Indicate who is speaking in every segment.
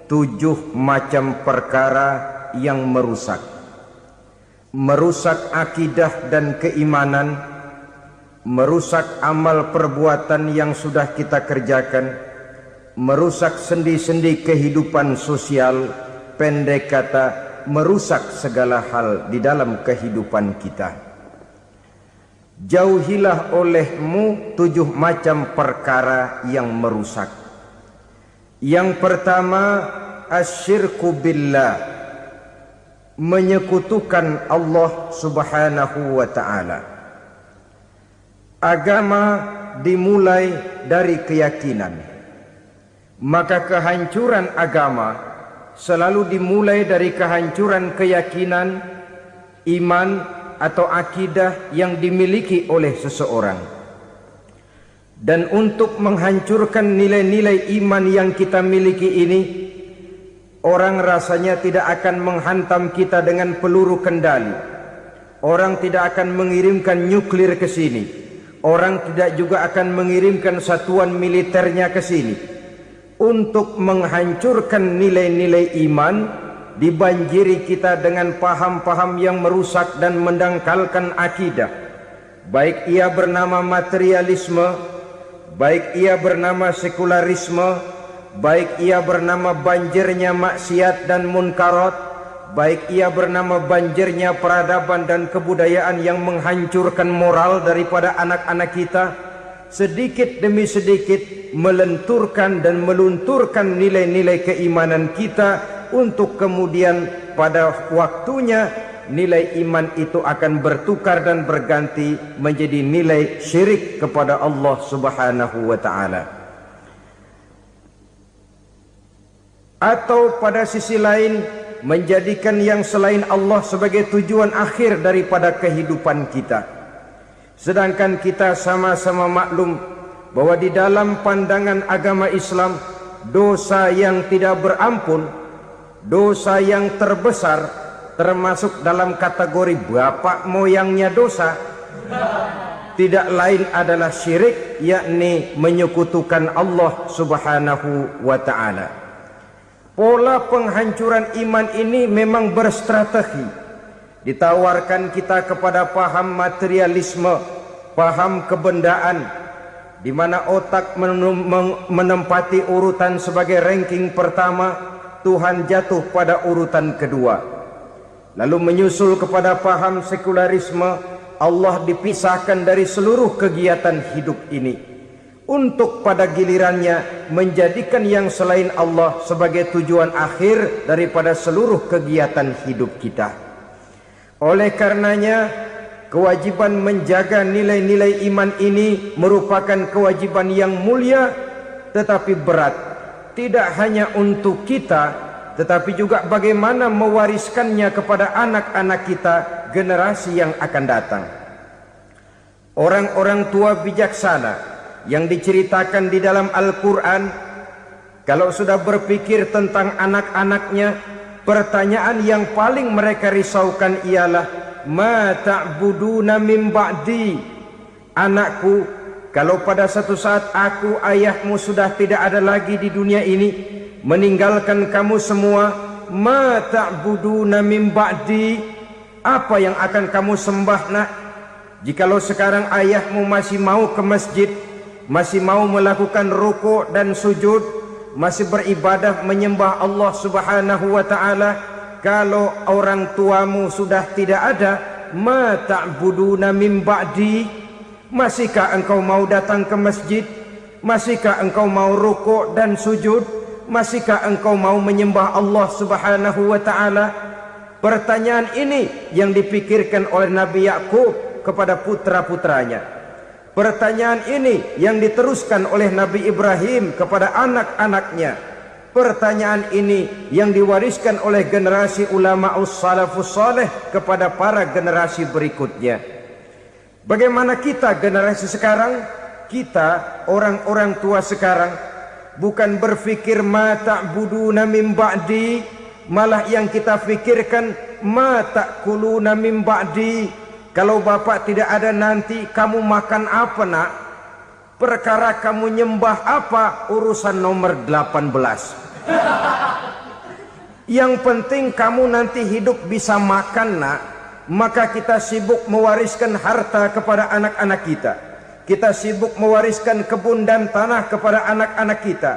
Speaker 1: 7 macam perkara yang merusak akidah dan keimanan, merusak amal perbuatan yang sudah kita kerjakan, merusak sendi-sendi kehidupan sosial, pendek kata merusak segala hal di dalam kehidupan kita. Jauhilah olehmu 7 macam perkara yang merusak. Yang pertama, asyirku billah, menyekutukan Allah subhanahu wa ta'ala. Agama dimulai dari keyakinan, maka kehancuran agama selalu dimulai dari kehancuran keyakinan, iman atau akidah yang dimiliki oleh seseorang. Dan untuk menghancurkan nilai-nilai iman yang kita miliki ini, orang rasanya tidak akan menghantam kita dengan peluru kendali. Orang tidak akan mengirimkan nuklir ke sini. Orang tidak juga akan mengirimkan satuan militernya ke sini. Untuk menghancurkan nilai-nilai iman, dibanjiri kita dengan paham-paham yang merusak dan mendangkalkan akidah. Baik ia bernama materialisme, baik ia bernama sekularisme, baik ia bernama banjirnya maksiat dan munkarat, baik ia bernama banjirnya peradaban dan kebudayaan yang menghancurkan moral daripada anak-anak kita, sedikit demi sedikit melenturkan dan melunturkan nilai-nilai keimanan kita, untuk kemudian pada waktunya nilai iman itu akan bertukar dan berganti menjadi nilai syirik kepada Allah subhanahu wa ta'ala. Atau pada sisi lain, menjadikan yang selain Allah sebagai tujuan akhir daripada kehidupan kita. Sedangkan kita sama-sama maklum bahwa di dalam pandangan agama Islam, dosa yang tidak berampun, dosa yang terbesar, termasuk dalam kategori bapak moyangnya dosa, tidak lain adalah syirik, yakni menyekutukan Allah subhanahu wa ta'ala. Pola penghancuran iman ini memang berstrategi. Ditawarkan kita kepada paham materialisme, paham kebendaan, di mana otak menempati urutan sebagai ranking pertama, Tuhan jatuh pada urutan kedua. Lalu menyusul kepada paham sekularisme, Allah dipisahkan dari seluruh kegiatan hidup ini, untuk pada gilirannya menjadikan yang selain Allah sebagai tujuan akhir daripada seluruh kegiatan hidup kita. Oleh karenanya, kewajiban menjaga nilai-nilai iman ini merupakan kewajiban yang mulia tetapi berat, tidak hanya untuk kita, tetapi juga bagaimana mewariskannya kepada anak-anak kita, generasi yang akan datang. Orang-orang tua bijaksana yang diceritakan di dalam Al-Quran, kalau sudah berpikir tentang anak-anaknya, pertanyaan yang paling mereka risaukan ialah, ma ta'buduna min ba'di. Anakku, kalau pada satu saat aku, ayahmu sudah tidak ada lagi di dunia ini, meninggalkan kamu semua, ma ta'buduna min ba'di, apa yang akan kamu sembah nak? Jikalau sekarang ayahmu masih mau ke masjid, masih mau melakukan rukuk dan sujud, masih beribadah menyembah Allah subhanahu wa ta'ala, kalau orang tuamu sudah tidak ada, ma ta'buduna min ba'di, masihkah engkau mau datang ke masjid? Masihkah engkau mau rukuk dan sujud? Masihkah engkau mau menyembah Allah subhanahu wa ta'ala? Pertanyaan ini yang dipikirkan oleh Nabi Yakub kepada putra-putranya. Pertanyaan ini yang diteruskan oleh Nabi Ibrahim kepada anak-anaknya. Pertanyaan ini yang diwariskan oleh generasi ulama'us salafus saleh kepada para generasi berikutnya. Bagaimana kita generasi sekarang? Kita orang-orang tua sekarang bukan berfikir ma ta'buduna min ba'di, malah yang kita fikirkan ma ta'kuluna min ba'di. Kalau bapak tidak ada nanti kamu makan apa nak? Perkara kamu nyembah apa? Urusan nomor 18. Yang penting kamu nanti hidup bisa makan, nak. Maka kita sibuk mewariskan harta kepada anak-anak kita. Kita sibuk mewariskan kebun dan tanah kepada anak-anak kita.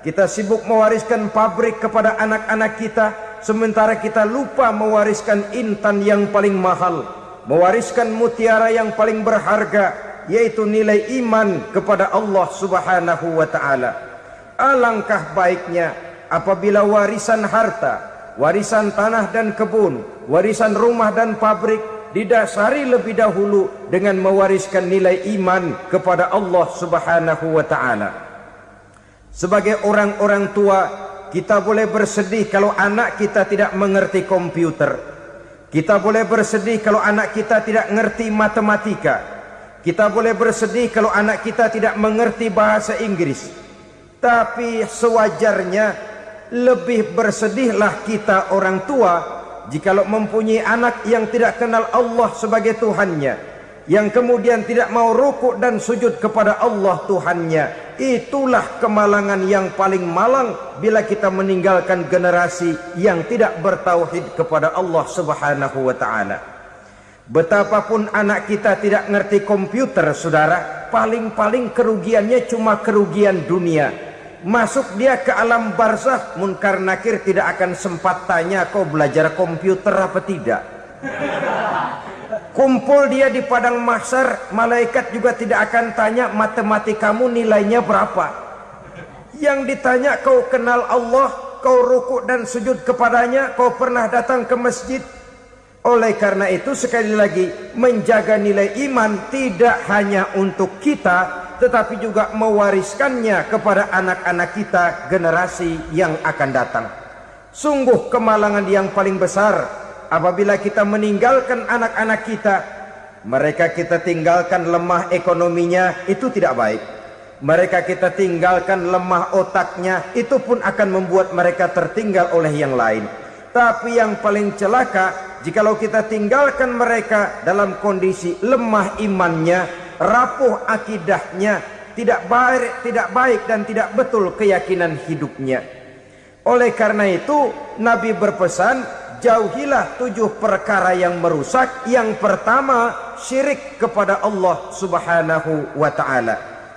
Speaker 1: Kita sibuk mewariskan pabrik kepada anak-anak kita, sementara kita lupa mewariskan intan yang paling mahal, mewariskan mutiara yang paling berharga, yaitu nilai iman kepada Allah Subhanahu wa ta'ala. Alangkah baiknya apabila warisan harta, warisan tanah dan kebun, warisan rumah dan pabrik didasari lebih dahulu dengan mewariskan nilai iman kepada Allah Subhanahu wa ta'ala. Sebagai orang-orang tua, kita boleh bersedih kalau anak kita tidak mengerti komputer. Kita boleh bersedih kalau anak kita tidak mengerti matematika. Kita boleh bersedih kalau anak kita tidak mengerti bahasa Inggris. Tapi sewajarnya lebih bersedihlah kita orang tua jikalau mempunyai anak yang tidak kenal Allah sebagai Tuhannya, yang kemudian tidak mau rukuk dan sujud kepada Allah Tuhannya. Itulah kemalangan yang paling malang bila kita meninggalkan generasi yang tidak bertauhid kepada Allah Subhanahu wa ta'ala. Betapapun anak kita tidak ngerti komputer, saudara, paling-paling kerugiannya cuma kerugian dunia. Masuk dia ke alam barzakh, munkar nakir tidak akan sempat tanya kau belajar komputer apa tidak. Kumpul dia di padang mahsyar, malaikat juga tidak akan tanya matematikamu nilainya berapa. Yang ditanya kau kenal Allah, kau rukuk dan sujud kepadanya, kau pernah datang ke masjid. Oleh karena itu sekali lagi, menjaga nilai iman tidak hanya untuk kita, tetapi juga mewariskannya kepada anak-anak kita, generasi yang akan datang. Sungguh kemalangan yang paling besar apabila kita meninggalkan anak-anak kita. Mereka kita tinggalkan lemah ekonominya, itu tidak baik. Mereka kita tinggalkan lemah otaknya, itu pun akan membuat mereka tertinggal oleh yang lain. Tapi yang paling celaka, jikalau kita tinggalkan mereka dalam kondisi lemah imannya, rapuh akidahnya, tidak baik dan tidak betul keyakinan hidupnya. Oleh karena itu Nabi berpesan, jauhilah 7 perkara yang merusak. Yang pertama, syirik kepada Allah Subhanahu wa ta'ala.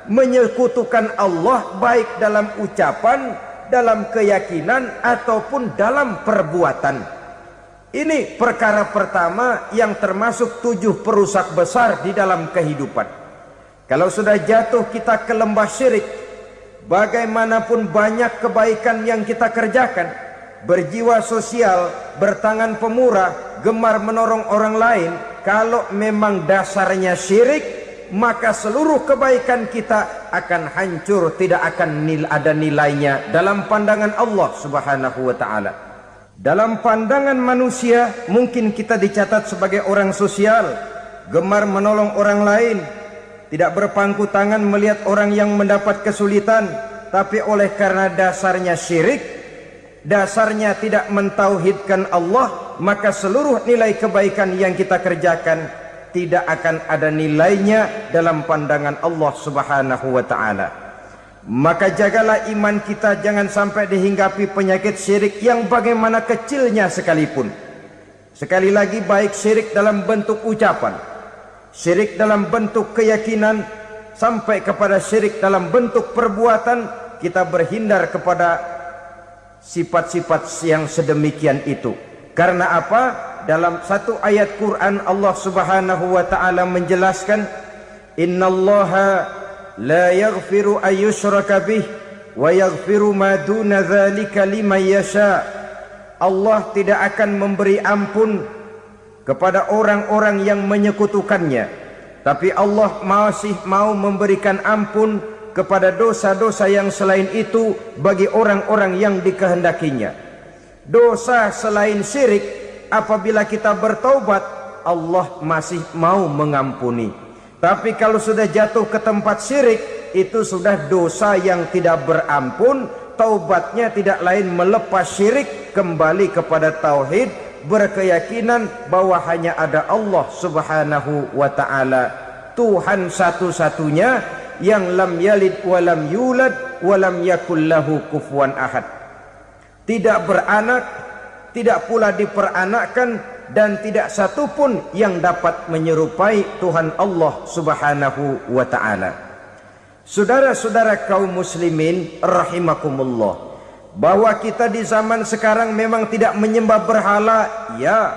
Speaker 1: Menyekutukan Allah baik dalam ucapan, dalam keyakinan ataupun dalam perbuatan. Ini perkara pertama yang termasuk 7 perusak besar di dalam kehidupan. Kalau sudah jatuh kita ke lembah syirik, bagaimanapun banyak kebaikan yang kita kerjakan, berjiwa sosial, bertangan pemurah, gemar menolong orang lain, kalau memang dasarnya syirik, maka seluruh kebaikan kita akan hancur, tidak akan ada nilainya dalam pandangan Allah Subhanahu wa ta'ala. Dalam pandangan manusia mungkin kita dicatat sebagai orang sosial, gemar menolong orang lain, tidak berpangku tangan melihat orang yang mendapat kesulitan. Tapi oleh karena dasarnya syirik, dasarnya tidak mentauhidkan Allah, maka seluruh nilai kebaikan yang kita kerjakan tidak akan ada nilainya dalam pandangan Allah Subhanahu wa ta'ala. Maka jagalah iman kita jangan sampai dihinggapi penyakit syirik yang bagaimana kecilnya sekalipun. Sekali lagi, baik syirik dalam bentuk ucapan, syirik dalam bentuk keyakinan, sampai kepada syirik dalam bentuk perbuatan, kita berhindar kepada sifat-sifat yang sedemikian itu. Karena apa? Dalam satu ayat Quran Allah Subhanahu wa ta'ala menjelaskan, innallaha la yaghfiru ayyushraka bih wa yaghfiru ma duna dzalika liman yasha. Allah tidak akan memberi ampun kepada orang-orang yang menyekutukannya, tapi Allah masih mau memberikan ampun kepada dosa-dosa yang selain itu bagi orang-orang yang dikehendakinya. Dosa selain syirik, apabila kita bertaubat, Allah masih mau mengampuni. Tapi kalau sudah jatuh ke tempat syirik, itu sudah dosa yang tidak berampun. Taubatnya tidak lain melepas syirik, kembali kepada tauhid, berkeyakinan bahwa hanya ada Allah Subhanahu wa ta'ala, Tuhan satu-satunya, yang lam yalid walam yulad walam yakul lahu kufuwan ahad. tidak beranak, tidak pula diperanakkan, dan tidak satupun yang dapat menyerupai Tuhan Allah Subhanahu wa ta'ala. Saudara-saudara kaum muslimin rahimakumullah, bahwa kita di zaman sekarang memang tidak menyembah berhala, ya.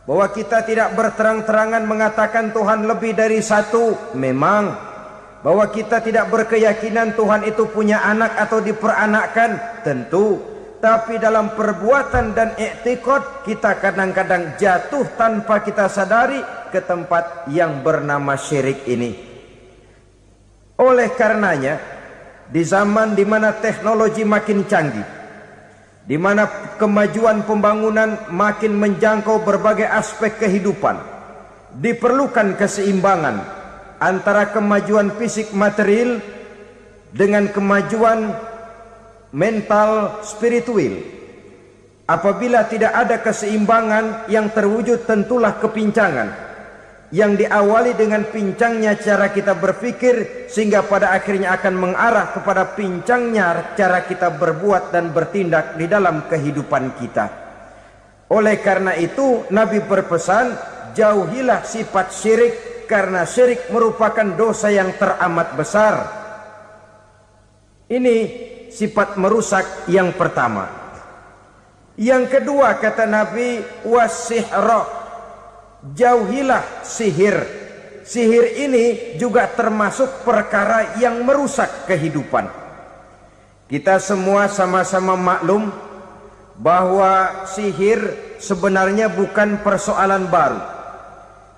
Speaker 1: Bahwa kita tidak berterang-terangan mengatakan Tuhan lebih dari satu, memang. Bahwa kita tidak berkeyakinan Tuhan itu punya anak atau diperanakkan, tentu. Tapi dalam perbuatan dan i'tiqad kita kadang-kadang jatuh tanpa kita sadari ke tempat yang bernama syirik ini. Oleh karenanya, di zaman di mana teknologi makin canggih, di mana kemajuan pembangunan makin menjangkau berbagai aspek kehidupan, diperlukan keseimbangan antara kemajuan fisik material dengan kemajuan mental spiritual. Apabila tidak ada keseimbangan, yang terwujud tentulah kepincangan, yang diawali dengan pincangnya cara kita berpikir, sehingga pada akhirnya akan mengarah kepada pincangnya cara kita berbuat dan bertindak di dalam kehidupan kita. Oleh karena itu Nabi berpesan, jauhilah sifat syirik, karena syirik merupakan dosa yang teramat besar. Ini sifat merusak yang pertama. Yang kedua kata Nabi, wasihra, jauhilah sihir. Sihir ini juga termasuk perkara yang merusak kehidupan. Kita semua sama-sama maklum bahwa sihir sebenarnya bukan persoalan baru.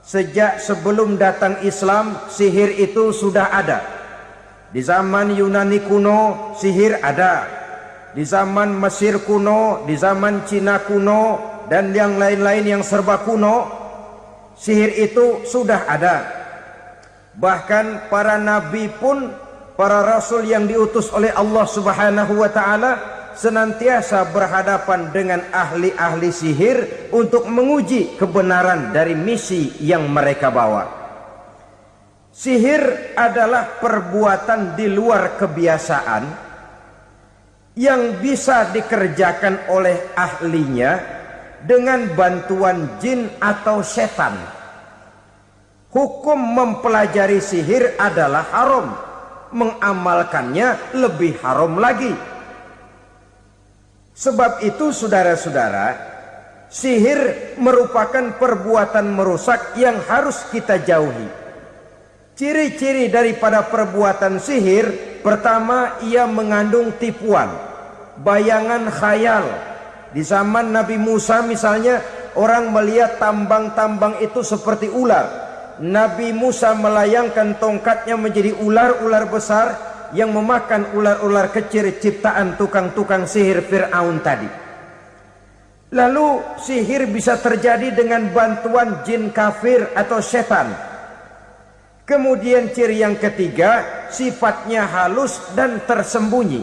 Speaker 1: Sejak sebelum datang Islam, sihir itu sudah ada. Di zaman Yunani kuno, sihir ada. Di zaman Mesir kuno, di zaman Cina kuno, dan yang lain-lain yang serba kuno, sihir itu sudah ada. Bahkan para nabi pun, para rasul yang diutus oleh Allah Subhanahu wa ta'ala, senantiasa berhadapan dengan ahli-ahli sihir untuk menguji kebenaran dari misi yang mereka bawa. Sihir adalah perbuatan di luar kebiasaan yang bisa dikerjakan oleh ahlinya dengan bantuan jin atau setan. Hukum mempelajari sihir adalah haram, mengamalkannya lebih haram lagi. Sebab itu saudara-saudara, sihir merupakan perbuatan merusak yang harus kita jauhi. Ciri-ciri daripada perbuatan sihir, pertama, ia mengandung tipuan, bayangan khayal. Di zaman Nabi Musa misalnya, orang melihat tambang-tambang itu seperti ular. Nabi Musa melayangkan tongkatnya menjadi ular-ular besar yang memakan ular-ular kecil ciptaan tukang-tukang sihir Fir'aun tadi. Lalu sihir bisa terjadi dengan bantuan jin kafir atau setan. Kemudian ciri yang ketiga, sifatnya halus dan tersembunyi.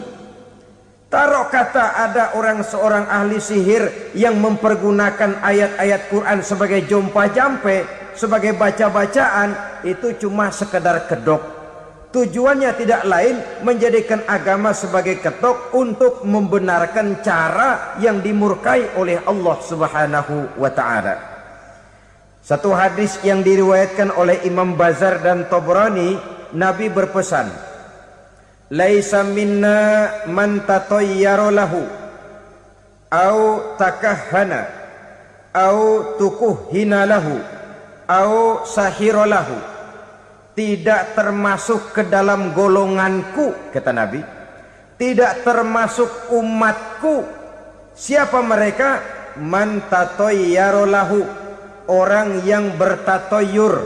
Speaker 1: Taruh kata ada seorang ahli sihir yang mempergunakan ayat-ayat Quran sebagai jompa-jampe, sebagai baca-bacaan, itu cuma sekedar kedok. Tujuannya tidak lain menjadikan agama sebagai ketok untuk membenarkan cara yang dimurkai oleh Allah Subhanahu wa ta'ala. Satu hadis yang diriwayatkan oleh Imam Bazar dan Tabrani, Nabi berpesan, laisa minna man tatayyara lahu au takahhana au tukuhhina lahu au sahira lahu. Tidak termasuk ke dalam golonganku, kata Nabi. Tidak termasuk umatku. Siapa mereka? Man tatayyara lahu, orang yang bertatoyur.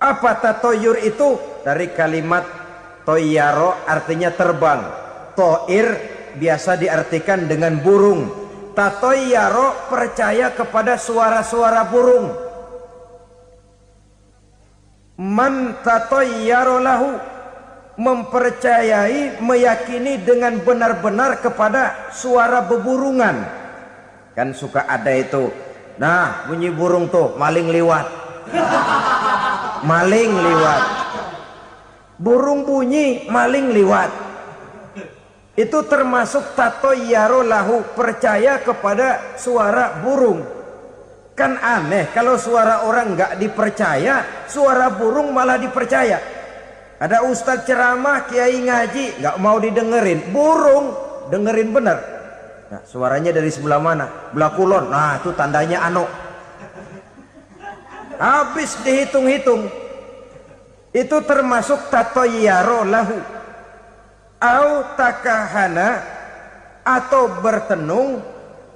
Speaker 1: Apa tatoyur itu? Dari kalimat toyaro, artinya terbang. Toir biasa diartikan dengan burung. Tatoyaro percaya kepada suara-suara burung. Man tatoyaro lahu, mempercayai, meyakini dengan benar-benar kepada suara beburungan. Kan suka ada itu, nah bunyi burung tuh, maling liwat. Maling liwat. Burung bunyi, maling liwat. Itu termasuk tatoyaro lahu, percaya kepada suara burung. Kan aneh kalau suara orang nggak dipercaya, suara burung malah dipercaya. Ada ustadz ceramah, kiai ngaji, nggak mau didengerin, burung dengerin bener. Nah, suaranya dari sebelah mana? Belah kulon. Nah, itu tandanya ano. Habis dihitung-hitung. Itu termasuk tatoyaro lahu. Au takahana, atau bertenung,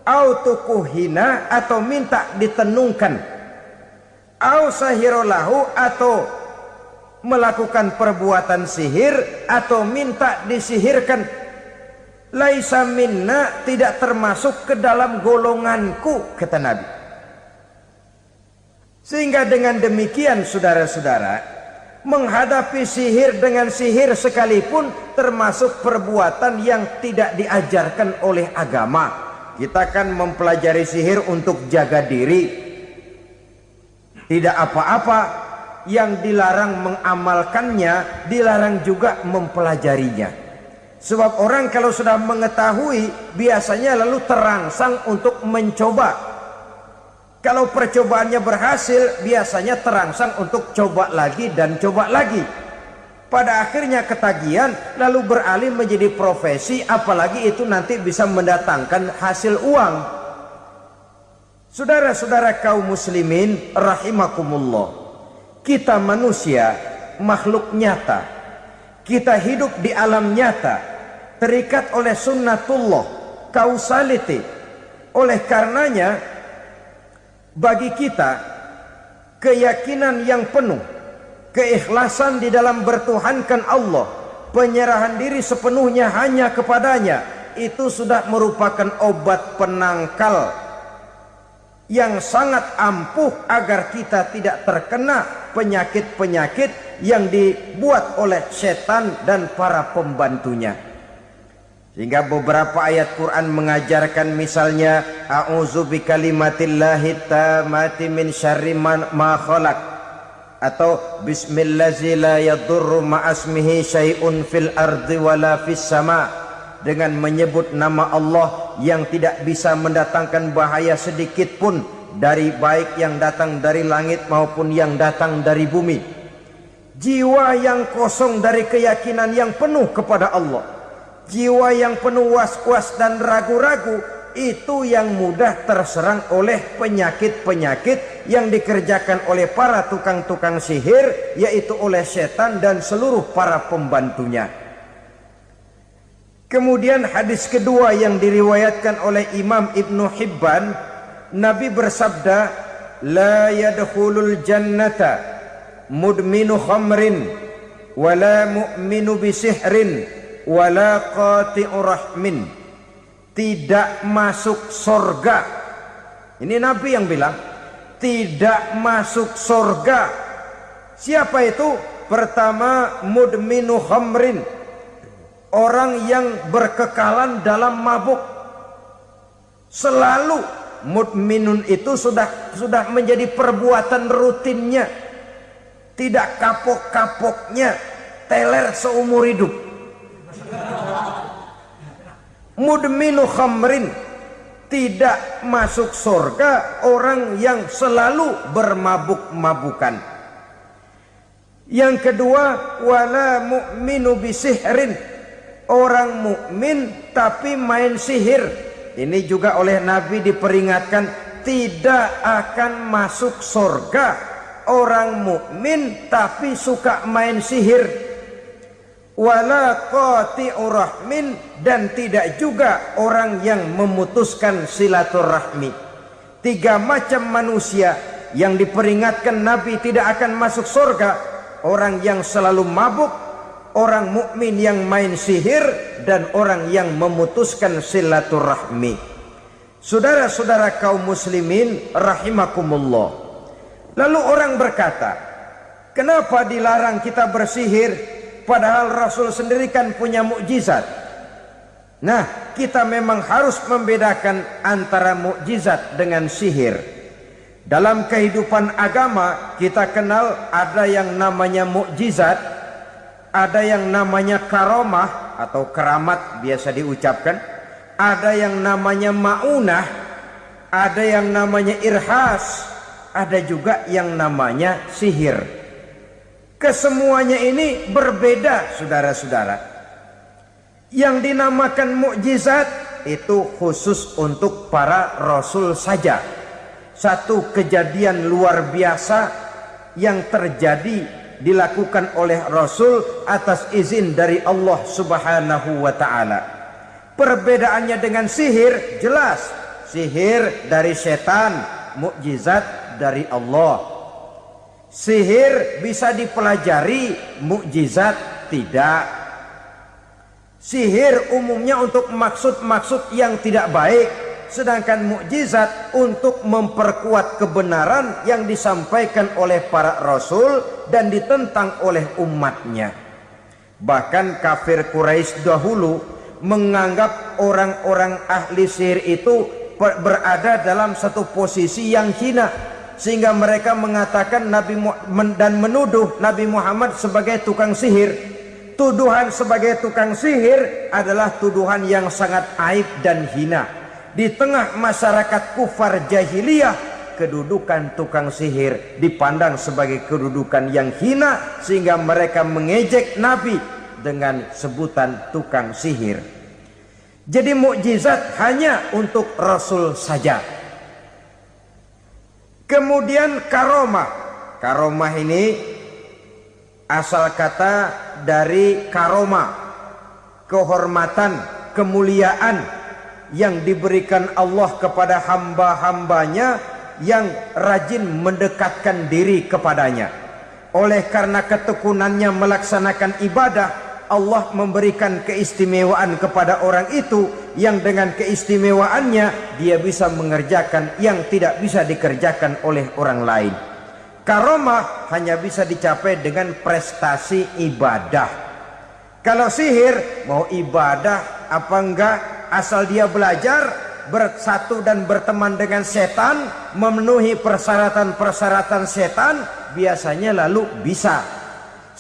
Speaker 1: au tukuhina, atau minta ditenungkan. Au sahiro lahu, atau melakukan perbuatan sihir, atau minta disihirkan. Laisa minna, tidak termasuk ke dalam golonganku, kata Nabi. Sehingga dengan demikian saudara-saudara, menghadapi sihir dengan sihir sekalipun termasuk perbuatan yang tidak diajarkan oleh agama. Kita kan mempelajari sihir untuk jaga diri, tidak apa-apa. Yang dilarang mengamalkannya, dilarang juga mempelajarinya. Sebab orang kalau sudah mengetahui, biasanya lalu terangsang untuk mencoba. Kalau percobaannya berhasil, biasanya terangsang untuk coba lagi dan coba lagi. Pada akhirnya ketagihan, lalu beralih menjadi profesi, apalagi itu nanti bisa mendatangkan hasil uang. Saudara-saudara kaum muslimin rahimakumullah, kita manusia makhluk nyata, kita hidup di alam nyata, terikat oleh sunnatullah, causality. Oleh karenanya bagi kita keyakinan yang penuh, keikhlasan di dalam bertuhankan Allah, penyerahan diri sepenuhnya hanya kepadanya, itu sudah merupakan obat penangkal yang sangat ampuh agar kita tidak terkena penyakit-penyakit yang dibuat oleh setan dan para pembantunya. Sehingga beberapa ayat Quran mengajarkan, misalnya a'udzu bikalimatillahi tammati min syarri ma khalaq, atau bismillazi la yadurru ma'asmihi syai'un fil ardi wala fis sama, dengan menyebut nama Allah yang tidak bisa mendatangkan bahaya sedikit pun, dari baik yang datang dari langit maupun yang datang dari bumi. Jiwa yang kosong dari keyakinan yang penuh kepada Allah, jiwa yang penuh was-was dan ragu-ragu, itu yang mudah terserang oleh penyakit-penyakit yang dikerjakan oleh para tukang-tukang sihir, yaitu oleh setan dan seluruh para pembantunya. Kemudian hadis kedua yang diriwayatkan oleh Imam Ibnu Hibban, Nabi bersabda, la yadkhulul jannata mudminu khamrin wala mu'minu bisihrin wala qati'u rahmin. Tidak masuk surga. Ini Nabi yang bilang, tidak masuk surga. Siapa itu? Pertama, mudminu khamrin, orang yang berkekalan dalam mabuk. Selalu mudminun itu sudah menjadi perbuatan rutinnya, tidak kapok-kapoknya, teler seumur hidup. Mudminu khamrin, tidak masuk surga orang yang selalu bermabuk-mabukan. Yang kedua, wala mu'minu bisihrin, orang mukmin tapi main sihir. Ini juga oleh Nabi diperingatkan, tidak akan masuk surga orang mukmin tapi suka main sihir. Wala qati'u rahmin, dan tidak juga orang yang memutuskan silaturahmi. Tiga macam manusia yang diperingatkan Nabi tidak akan masuk surga: orang yang selalu mabuk, orang mukmin yang main sihir, dan orang yang memutuskan silaturahmi. Saudara-saudara kaum muslimin rahimakumullah. Lalu orang berkata, kenapa dilarang kita bersihir? Padahal Rasul sendiri kan punya mukjizat. Nah, kita memang harus membedakan antara mukjizat dengan sihir. Dalam kehidupan agama kita kenal ada yang namanya mukjizat, Ada yang namanya karomah atau keramat biasa diucapkan. Ada yang namanya maunah. Ada yang namanya irhas. Ada juga yang namanya sihir. Kesemuanya ini berbeda, saudara-saudara. Yang dinamakan mukjizat itu khusus untuk para rasul saja. Satu kejadian luar biasa yang terjadi dilakukan oleh rasul atas izin dari Allah Subhanahu wa taala. Perbedaannya dengan sihir jelas. Sihir dari setan, mukjizat dari Allah. Sihir bisa dipelajari, mukjizat tidak. Sihir umumnya untuk maksud-maksud yang tidak baik, sedangkan mukjizat untuk memperkuat kebenaran yang disampaikan oleh para rasul dan ditentang oleh umatnya. Bahkan kafir Quraisy dahulu menganggap orang-orang ahli sihir itu berada dalam satu posisi yang hina, sehingga mereka mengatakan dan menuduh Nabi Muhammad sebagai tukang sihir. Tuduhan sebagai tukang sihir adalah tuduhan yang sangat aib dan hina. Di tengah masyarakat kufar jahiliyah, kedudukan tukang sihir dipandang sebagai kedudukan yang hina, sehingga mereka mengejek Nabi dengan sebutan tukang sihir. Jadi mukjizat hanya untuk Rasul saja. Kemudian karomah. Karomah ini asal kata dari karoma, kehormatan, kemuliaan yang diberikan Allah kepada hamba-hambanya yang rajin mendekatkan diri kepadanya. Oleh karena ketekunannya melaksanakan ibadah, Allah memberikan keistimewaan kepada orang itu, yang dengan keistimewaannya dia bisa mengerjakan yang tidak bisa dikerjakan oleh orang lain. Karomah hanya bisa dicapai dengan prestasi ibadah. Kalau sihir mau ibadah apa enggak, asal dia belajar, bersatu dan berteman dengan setan, memenuhi persyaratan-persyaratan setan, biasanya lalu bisa.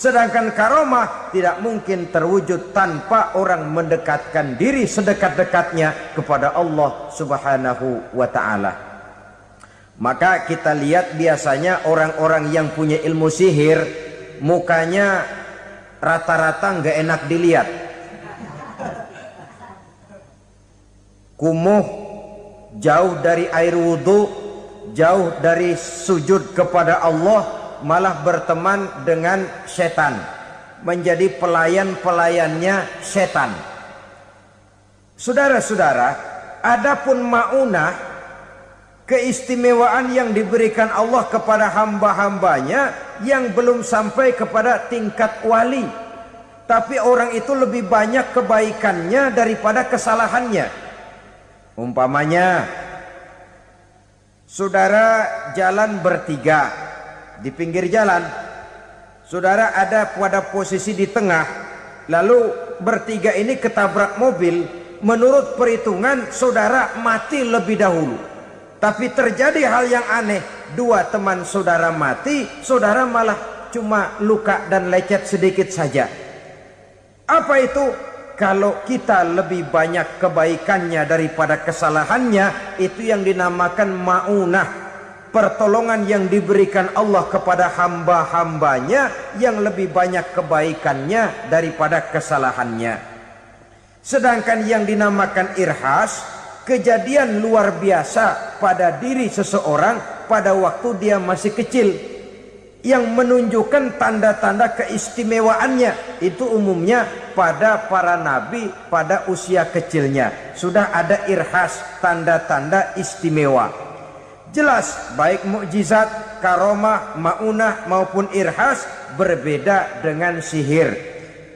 Speaker 1: Sedangkan karomah tidak mungkin terwujud tanpa orang mendekatkan diri sedekat-dekatnya kepada Allah Subhanahu wa ta'ala. Maka kita lihat biasanya orang-orang yang punya ilmu sihir, mukanya rata-rata nggak enak dilihat. Kumuh, jauh dari air wudhu, jauh dari sujud kepada Allah, malah berteman dengan setan, menjadi pelayan-pelayannya setan. Saudara-saudara, adapun maunah, keistimewaan yang diberikan Allah kepada hamba-hambanya yang belum sampai kepada tingkat wali, tapi orang itu lebih banyak kebaikannya daripada kesalahannya. Umpamanya, saudara jalan bertiga di pinggir jalan, saudara ada pada posisi di tengah, lalu bertiga ini ketabrak mobil. Menurut perhitungan saudara mati lebih dahulu. Tapi terjadi hal yang aneh, dua teman saudara mati, saudara malah cuma luka dan lecet sedikit saja. Apa itu? Kalau kita lebih banyak kebaikannya daripada kesalahannya, itu yang dinamakan maunah, pertolongan yang diberikan Allah kepada hamba-hambanya yang lebih banyak kebaikannya daripada kesalahannya. Sedangkan yang dinamakan irhas, kejadian luar biasa pada diri seseorang pada waktu dia masih kecil, yang menunjukkan tanda-tanda keistimewaannya. Itu umumnya pada para nabi pada usia kecilnya sudah ada irhas, tanda-tanda istimewa. Jelas baik mukjizat, karomah, maunah maupun irhas berbeda dengan sihir.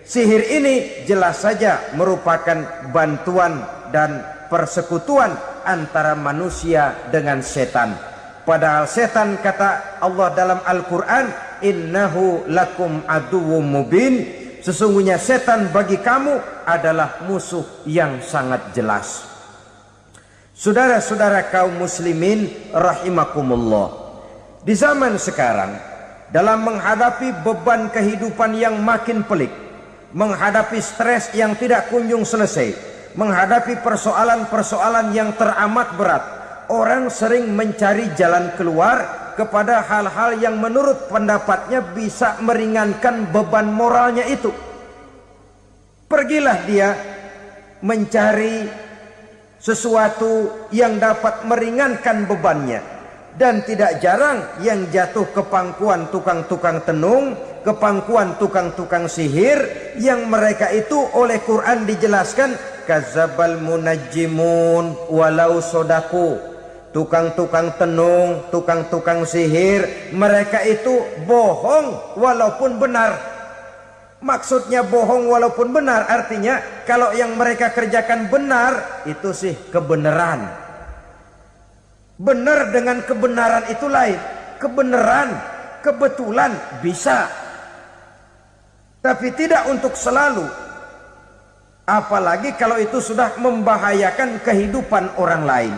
Speaker 1: Sihir ini jelas saja merupakan bantuan dan persekutuan antara manusia dengan setan. Padahal setan, kata Allah dalam Al-Quran, innahu lakum aduwwum mubin, sesungguhnya setan bagi kamu adalah musuh yang sangat jelas. Saudara-saudara kaum muslimin rahimakumullah, di zaman sekarang dalam menghadapi beban kehidupan yang makin pelik, menghadapi stres yang tidak kunjung selesai, menghadapi persoalan-persoalan yang teramat berat, orang sering mencari jalan keluar kepada hal-hal yang menurut pendapatnya bisa meringankan beban moralnya itu. Pergilah dia mencari sesuatu yang dapat meringankan bebannya. Dan tidak jarang yang jatuh ke pangkuan tukang-tukang tenung, ke pangkuan tukang-tukang sihir, yang mereka itu oleh Quran dijelaskan kadzabal munajjimun walau sodaku. Tukang-tukang tenung, tukang-tukang sihir, mereka itu bohong walaupun benar. Maksudnya bohong walaupun benar artinya kalau yang mereka kerjakan benar itu sih kebenaran. Benar dengan kebenaran itu lain. Kebenaran, kebetulan bisa, tapi tidak untuk selalu. Apalagi kalau itu sudah membahayakan kehidupan orang lain.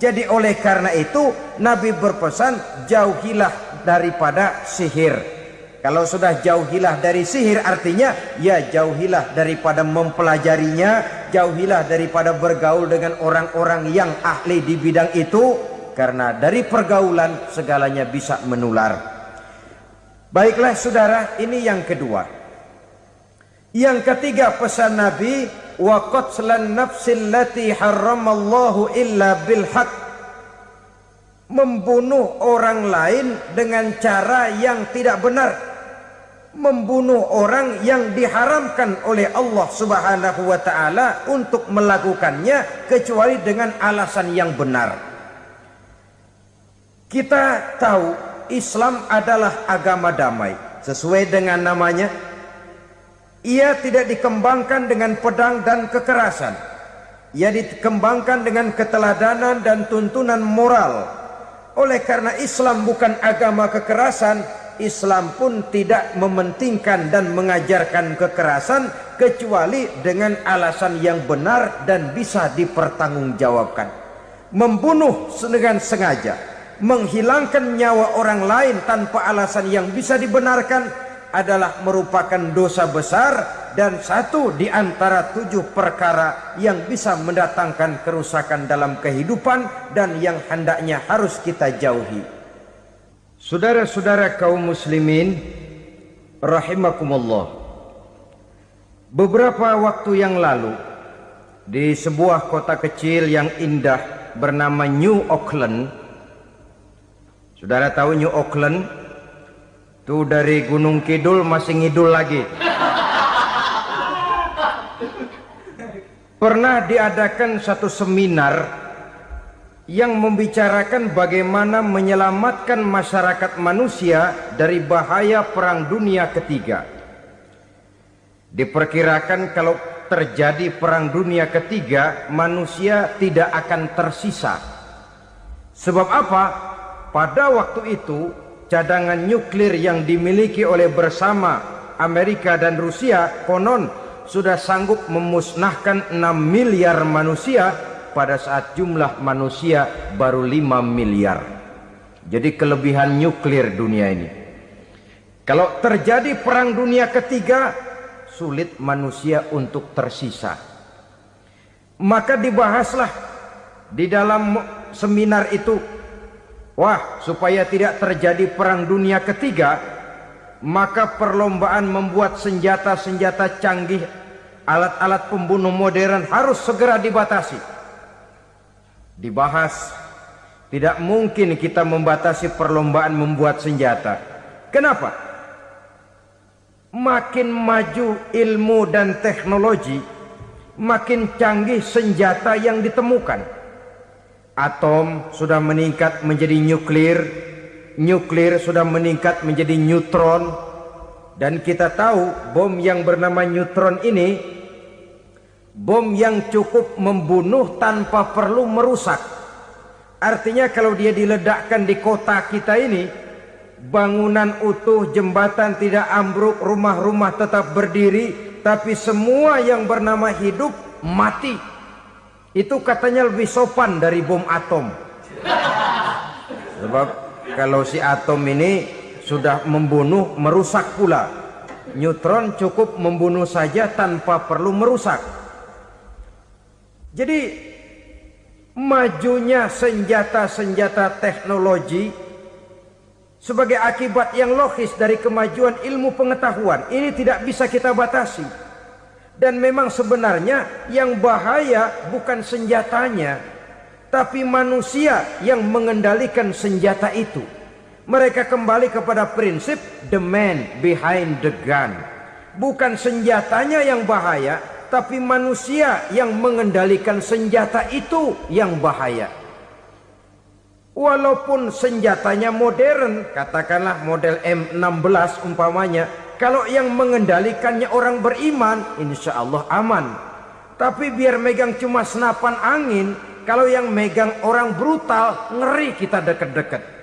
Speaker 1: Jadi oleh karena itu Nabi berpesan jauhilah daripada sihir. Kalau sudah jauhilah dari sihir artinya ya jauhilah daripada mempelajarinya, jauhilah daripada bergaul dengan orang-orang yang ahli di bidang itu, karena dari pergaulan segalanya bisa menular. Baiklah saudara, ini yang kedua. Yang ketiga pesan Nabi, wa qatlan nafsil lati harramallahu illa bil haq. Membunuh orang lain dengan cara yang tidak benar. Membunuh orang yang diharamkan oleh Allah Subhanahu wa taala untuk melakukannya kecuali dengan alasan yang benar. Kita tahu Islam adalah agama damai. Sesuai dengan namanya, ia tidak dikembangkan dengan pedang dan kekerasan. Ia dikembangkan dengan keteladanan dan tuntunan moral. Oleh karena Islam bukan agama kekerasan, Islam pun tidak mementingkan dan mengajarkan kekerasan kecuali dengan alasan yang benar dan bisa dipertanggungjawabkan. Membunuh dengan sengaja, menghilangkan nyawa orang lain tanpa alasan yang bisa dibenarkan adalah merupakan dosa besar dan satu di antara 7 perkara yang bisa mendatangkan kerusakan dalam kehidupan dan yang hendaknya harus kita jauhi. Saudara-saudara kaum muslimin rahimakumullah, beberapa waktu yang lalu di sebuah kota kecil yang indah bernama New Auckland. Saudara tahu New Auckland? Itu dari Gunung Kidul masih ngidul lagi. Pernah diadakan satu seminar yang membicarakan bagaimana menyelamatkan masyarakat manusia dari bahaya Perang Dunia Ketiga. Diperkirakan kalau terjadi Perang Dunia Ketiga, manusia tidak akan tersisa. Sebab apa? Pada waktu itu cadangan nuklir yang dimiliki oleh bersama Amerika dan Rusia konon sudah sanggup memusnahkan 6 miliar manusia pada saat jumlah manusia baru 5 miliar. Jadi kelebihan nuklir dunia ini. Kalau terjadi Perang Dunia Ketiga, sulit manusia untuk tersisa. Maka dibahaslah di dalam seminar itu, wah, supaya tidak terjadi Perang Dunia Ketiga, maka perlombaan membuat senjata-senjata canggih, alat-alat pembunuh modern harus segera dibatasi. Dibahas, tidak mungkin kita membatasi perlombaan membuat senjata. Kenapa? Makin maju ilmu dan teknologi, makin canggih senjata yang ditemukan. Atom sudah meningkat menjadi nuklir, nuklir sudah meningkat menjadi neutron, dan kita tahu bom yang bernama neutron ini bom yang cukup membunuh tanpa perlu merusak. Artinya kalau dia diledakkan di kota kita ini, bangunan utuh, jembatan tidak ambruk, rumah-rumah tetap berdiri, tapi semua yang bernama hidup mati. Itu katanya lebih sopan dari bom atom. Sebab kalau si atom ini sudah membunuh, merusak pula. Neutron cukup membunuh saja tanpa perlu merusak. Jadi majunya senjata-senjata teknologi sebagai akibat yang logis dari kemajuan ilmu pengetahuan ini tidak bisa kita batasi. Dan memang sebenarnya yang bahaya bukan senjatanya, tapi manusia yang mengendalikan senjata itu. Mereka kembali kepada prinsip the man behind the gun. Bukan senjatanya yang bahaya, tapi manusia yang mengendalikan senjata itu yang bahaya. Walaupun senjatanya modern, katakanlah model M16 umpamanya, kalau yang mengendalikannya orang beriman, insya Allah aman. Tapi biar megang cuma senapan angin, kalau yang megang orang brutal, ngeri kita deket-deket.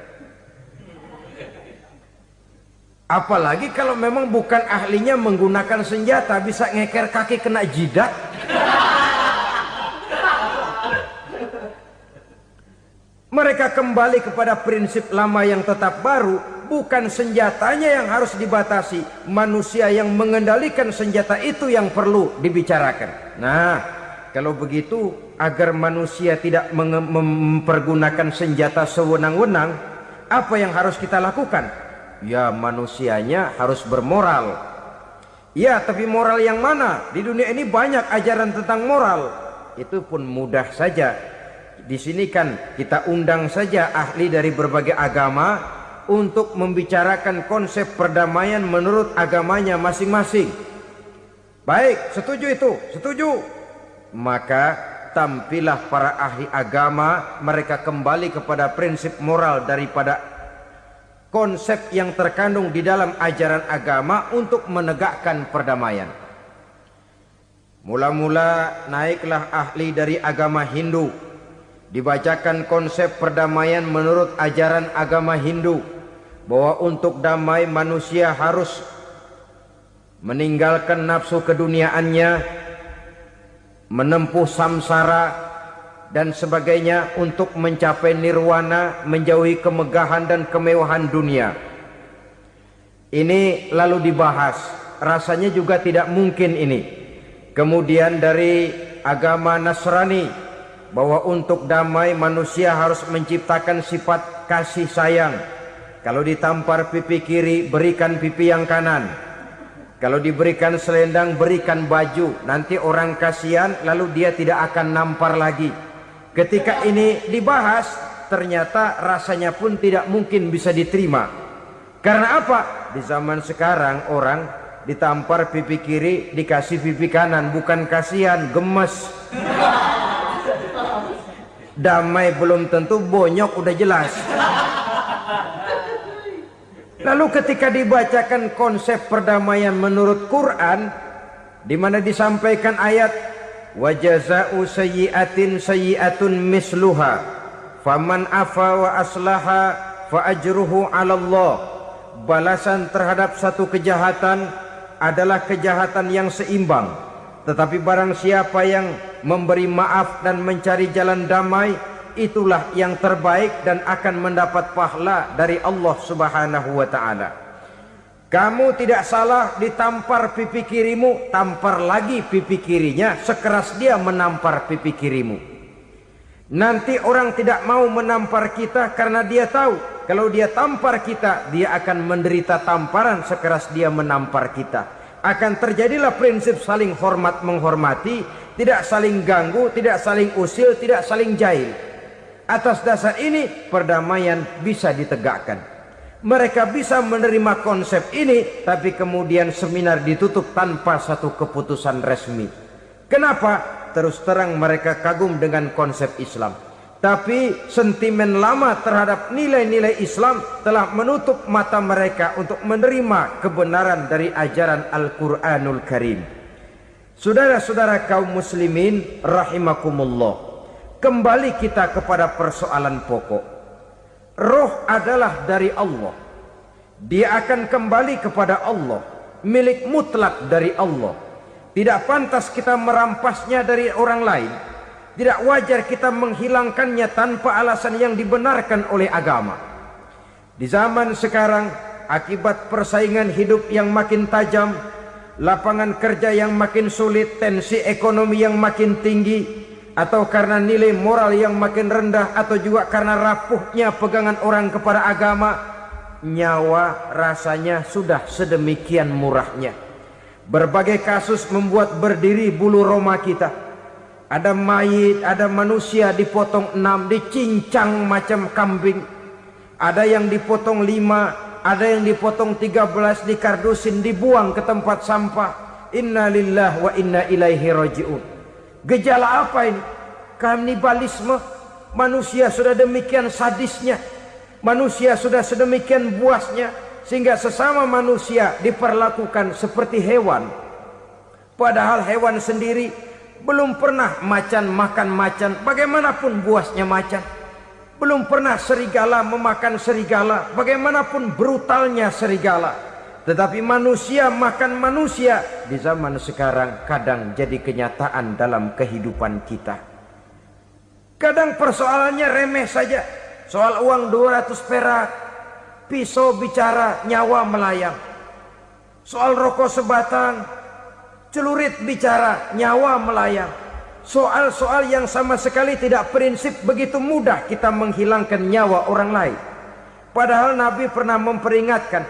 Speaker 1: Apalagi kalau memang bukan ahlinya menggunakan senjata, bisa ngeker kaki kena jidat. Mereka kembali kepada prinsip lama yang tetap baru. Bukan senjatanya yang harus dibatasi, manusia yang mengendalikan senjata itu yang perlu dibicarakan. Nah, kalau begitu, agar manusia tidak mempergunakan senjata sewenang-wenang, apa yang harus kita lakukan? Ya, manusianya harus bermoral. Ya, tapi moral yang mana? Di dunia ini banyak ajaran tentang moral. Itu pun mudah saja. Di sini kan kita undang saja ahli dari berbagai agama untuk membicarakan konsep perdamaian menurut agamanya masing-masing. Baik, setuju itu? Setuju. Maka tampillah para ahli agama, mereka kembali kepada prinsip moral daripada konsep yang terkandung di dalam ajaran agama untuk menegakkan perdamaian. Mula-mula naiklah ahli dari agama Hindu, dibacakan konsep perdamaian menurut ajaran agama Hindu, bahwa untuk damai manusia harus meninggalkan nafsu keduniaannya, menempuh samsara dan sebagainya untuk mencapai nirwana, menjauhi kemegahan dan kemewahan dunia. Ini lalu dibahas, rasanya juga tidak mungkin ini. Kemudian dari agama Nasrani, bahwa untuk damai manusia harus menciptakan sifat kasih sayang. Kalau ditampar pipi kiri, berikan pipi yang kanan. Kalau diberikan selendang, berikan baju. Nanti orang kasihan, lalu dia tidak akan nampar lagi. Ketika ini dibahas, ternyata rasanya pun tidak mungkin bisa diterima. Karena apa? Di zaman sekarang orang ditampar pipi kiri, dikasih pipi kanan. Bukan kasihan, gemes. Damai belum tentu, bonyok udah jelas. Lalu ketika dibacakan konsep perdamaian menurut Quran, di mana disampaikan ayat wa jazaa'u sayyi'atin sayyi'atun misluha faman afa wa aslaha fa ajruhu 'ala Allah. Balasan terhadap satu kejahatan adalah kejahatan yang seimbang. Tetapi barang siapa yang memberi maaf dan mencari jalan damai, itulah yang terbaik dan akan mendapat pahala dari Allah Subhanahu wa ta'ala. Kamu tidak salah ditampar pipi kirimu, tampar lagi pipi kirinya sekeras dia menampar pipi kirimu. Nanti orang tidak mau menampar kita karena dia tahu kalau dia tampar kita, dia akan menderita tamparan sekeras dia menampar kita. Akan terjadilah prinsip saling hormat menghormati, tidak saling ganggu, tidak saling usil, tidak saling jahil. Atas dasar ini perdamaian bisa ditegakkan. Mereka bisa menerima konsep ini, tapi kemudian seminar ditutup tanpa satu keputusan resmi. Kenapa? Terus terang mereka kagum dengan konsep Islam, tapi sentimen lama terhadap nilai-nilai Islam telah menutup mata mereka untuk menerima kebenaran dari ajaran Al-Quranul Karim. Saudara-saudara kaum muslimin rahimakumullah, kembali kita kepada persoalan pokok. Roh adalah dari Allah, dia akan kembali kepada Allah, milik mutlak dari Allah. Tidak pantas kita merampasnya dari orang lain. Tidak wajar kita menghilangkannya tanpa alasan yang dibenarkan oleh agama. Di zaman sekarang akibat persaingan hidup yang makin tajam, lapangan kerja yang makin sulit, tensi ekonomi yang makin tinggi, atau karena nilai moral yang makin rendah, atau juga karena rapuhnya pegangan orang kepada agama, nyawa rasanya sudah sedemikian murahnya. Berbagai kasus membuat berdiri bulu roma kita. Ada mayit, ada manusia dipotong 6, dicincang macam kambing. Ada yang dipotong 5, ada yang dipotong 13, dikardusin, dibuang ke tempat sampah. Inna lillahi wa inna ilaihi raji'un. Gejala apa ini? Kanibalisme. Manusia sudah demikian sadisnya, manusia sudah sedemikian buasnya, sehingga sesama manusia diperlakukan seperti hewan. Padahal hewan sendiri belum pernah macan makan macan, bagaimanapun buasnya macan. Belum pernah serigala memakan serigala, bagaimanapun brutalnya serigala. Tetapi manusia makan manusia di zaman sekarang kadang jadi kenyataan dalam kehidupan kita. Kadang persoalannya remeh saja. Soal uang 200 perak, pisau bicara, nyawa melayang. Soal rokok sebatang, celurit bicara, nyawa melayang. Soal-soal yang sama sekali tidak prinsip, begitu mudah kita menghilangkan nyawa orang lain. Padahal Nabi pernah memperingatkan,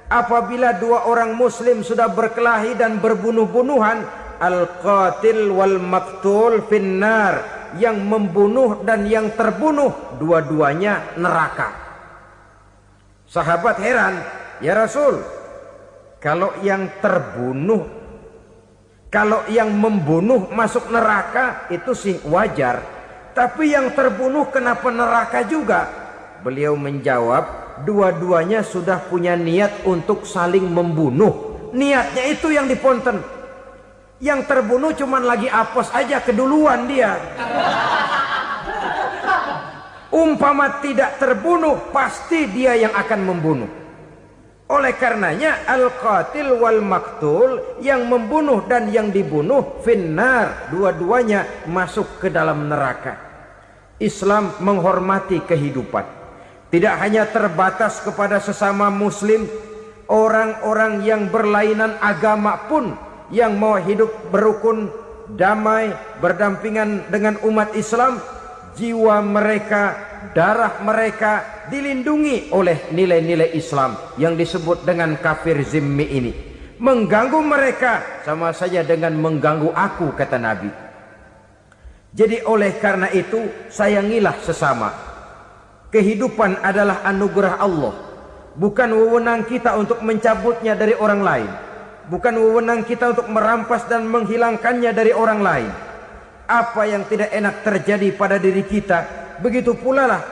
Speaker 1: apabila dua orang muslim sudah berkelahi dan berbunuh-bunuhan, al-qatil wal maktul finnar, yang membunuh dan yang terbunuh dua-duanya neraka. Sahabat heran, ya Rasul, kalau yang terbunuh, kalau yang membunuh masuk neraka itu sih wajar, tapi yang terbunuh kenapa neraka juga? Beliau menjawab, dua-duanya sudah punya niat untuk saling membunuh. Niatnya itu yang diponten. Yang terbunuh cuman lagi apes aja, keduluan dia. Umpama tidak terbunuh, pasti dia yang akan membunuh. Oleh karenanya al-qatil wal maktul, yang membunuh dan yang dibunuh finnar, dua-duanya masuk ke dalam neraka. Islam menghormati kehidupan, tidak hanya terbatas kepada sesama muslim. Orang-orang yang berlainan agama pun yang mau hidup berukun, damai, berdampingan dengan umat Islam, jiwa mereka, darah mereka dilindungi oleh nilai-nilai Islam yang disebut dengan kafir zimmi ini. Mengganggu mereka sama saja dengan mengganggu aku, kata Nabi. Jadi oleh karena itu, sayangilah sesama. Kehidupan adalah anugerah Allah, bukan wewenang kita untuk mencabutnya dari orang lain, bukan wewenang kita untuk merampas dan menghilangkannya dari orang lain. Apa yang tidak enak terjadi pada diri kita, begitu pula lah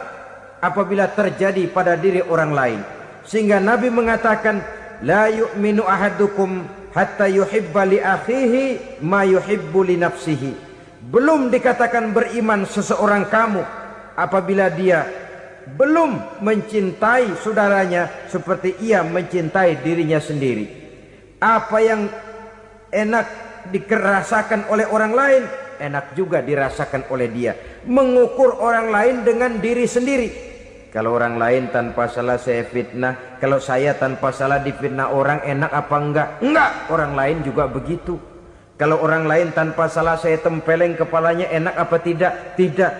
Speaker 1: apabila terjadi pada diri orang lain. Sehingga Nabi mengatakan, la yu'minu ahadukum hatta yuhibba li akhihi ma yuhibbu li nafsihi. Belum dikatakan beriman seseorang kamu apabila dia belum mencintai saudaranya seperti ia mencintai dirinya sendiri. Apa yang enak dirasakan oleh orang lain, enak juga dirasakan oleh dia. Mengukur orang lain dengan diri sendiri. Kalau orang lain tanpa salah saya fitnah, kalau saya tanpa salah difitnah orang, enak apa enggak? Enggak, orang lain juga begitu. Kalau orang lain tanpa salah saya tempeleng kepalanya, enak apa tidak? Tidak.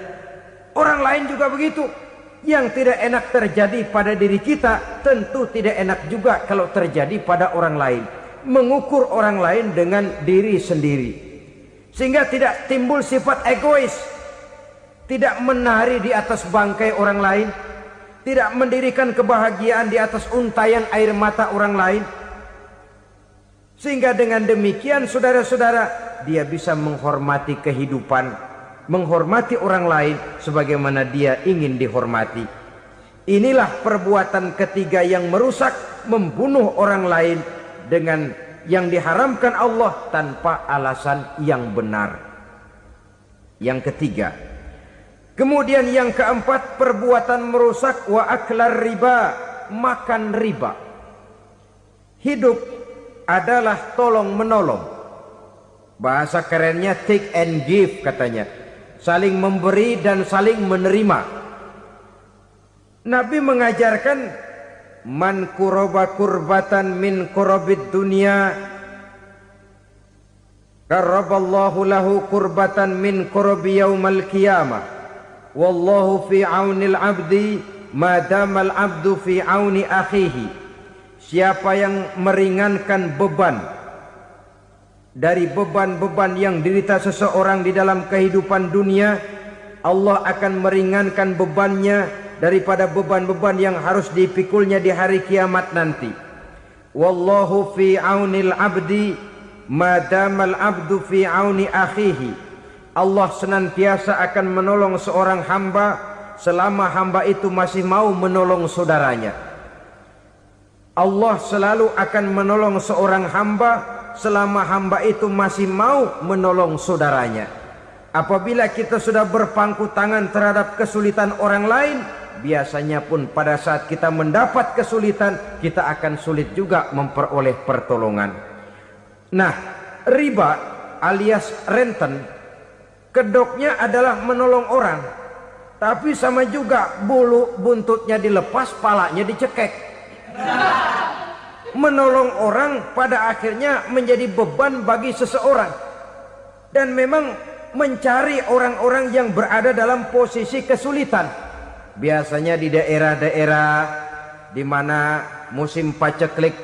Speaker 1: Orang lain juga begitu. Yang tidak enak terjadi pada diri kita, tentu tidak enak juga kalau terjadi pada orang lain. Mengukur orang lain dengan diri sendiri, sehingga tidak timbul sifat egois, tidak menari di atas bangkai orang lain, tidak mendirikan kebahagiaan di atas untayan air mata orang lain. Sehingga dengan demikian saudara-saudara, dia bisa menghormati kehidupan, menghormati orang lain sebagaimana dia ingin dihormati. Inilah perbuatan ketiga yang merusak, membunuh orang lain dengan yang diharamkan Allah tanpa alasan yang benar. Yang ketiga. Kemudian yang keempat, perbuatan merusak wa aklar riba, makan riba. Hidup adalah tolong menolong. Bahasa kerennya take and give katanya. Saling memberi dan saling menerima. Nabi mengajarkan man kuraba kurbatan min kurabid dunya karaballahu lahu kurbatan min kurabi yaumal qiyamah. Wallahu fi aunil abdi madamal abdu fi auni akhihi. Siapa yang meringankan beban dari beban-beban yang dirita seseorang di dalam kehidupan dunia, Allah akan meringankan bebannya daripada beban-beban yang harus dipikulnya di hari kiamat nanti. Wallahu fi aunil abdi madamal abdu fi auni akhihi. Allah senantiasa akan menolong seorang hamba selama hamba itu masih mau menolong saudaranya. Allah selalu akan menolong seorang hamba selama hamba itu masih mau menolong saudaranya. Apabila kita sudah berpangku tangan terhadap kesulitan orang lain, biasanya pun pada saat kita mendapat kesulitan, kita akan sulit juga memperoleh pertolongan. Nah, riba alias renten, kedoknya adalah menolong orang, tapi sama juga bulu buntutnya dilepas, palanya dicekek. Menolong orang pada akhirnya menjadi beban bagi seseorang. Dan memang mencari orang-orang yang berada dalam posisi kesulitan. Biasanya di daerah-daerah di mana musim paceklik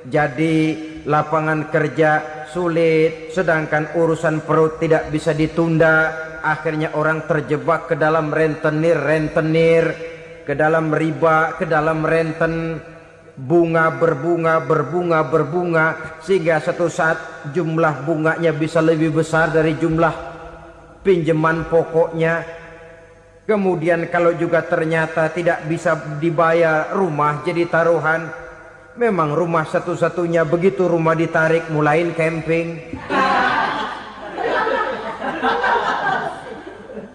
Speaker 1: jadi lapangan kerja sulit, sedangkan urusan perut tidak bisa ditunda, akhirnya orang terjebak ke dalam rentenir, ke dalam riba, ke dalam renten, bunga berbunga, sehingga satu saat jumlah bunganya bisa lebih besar dari jumlah pinjaman pokoknya. Kemudian kalau juga ternyata tidak bisa dibayar, rumah jadi taruhan. Memang rumah satu-satunya, begitu rumah ditarik mulain camping.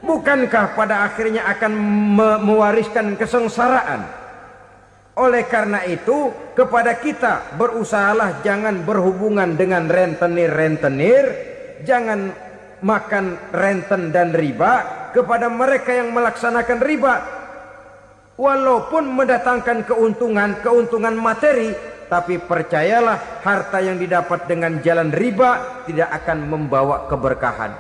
Speaker 1: Bukankah pada akhirnya akan mewariskan kesengsaraan? Oleh karena itu, kepada kita berusahalah jangan berhubungan dengan rentenir, jangan makan renten dan riba. Kepada mereka yang melaksanakan riba, walaupun mendatangkan keuntungan materi, tapi percayalah harta yang didapat dengan jalan riba tidak akan membawa keberkahan.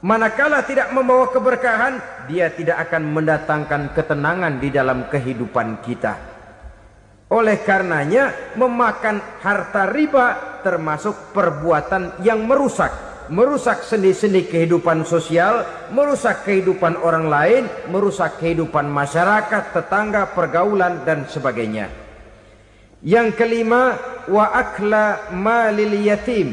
Speaker 1: Manakala tidak membawa keberkahan, dia tidak akan mendatangkan ketenangan di dalam kehidupan kita. Oleh karenanya, memakan harta riba termasuk perbuatan yang merusak sendi-sendi kehidupan sosial, merusak kehidupan orang lain, merusak kehidupan masyarakat, tetangga, pergaulan dan sebagainya. Yang kelima, wa akla malil yatim,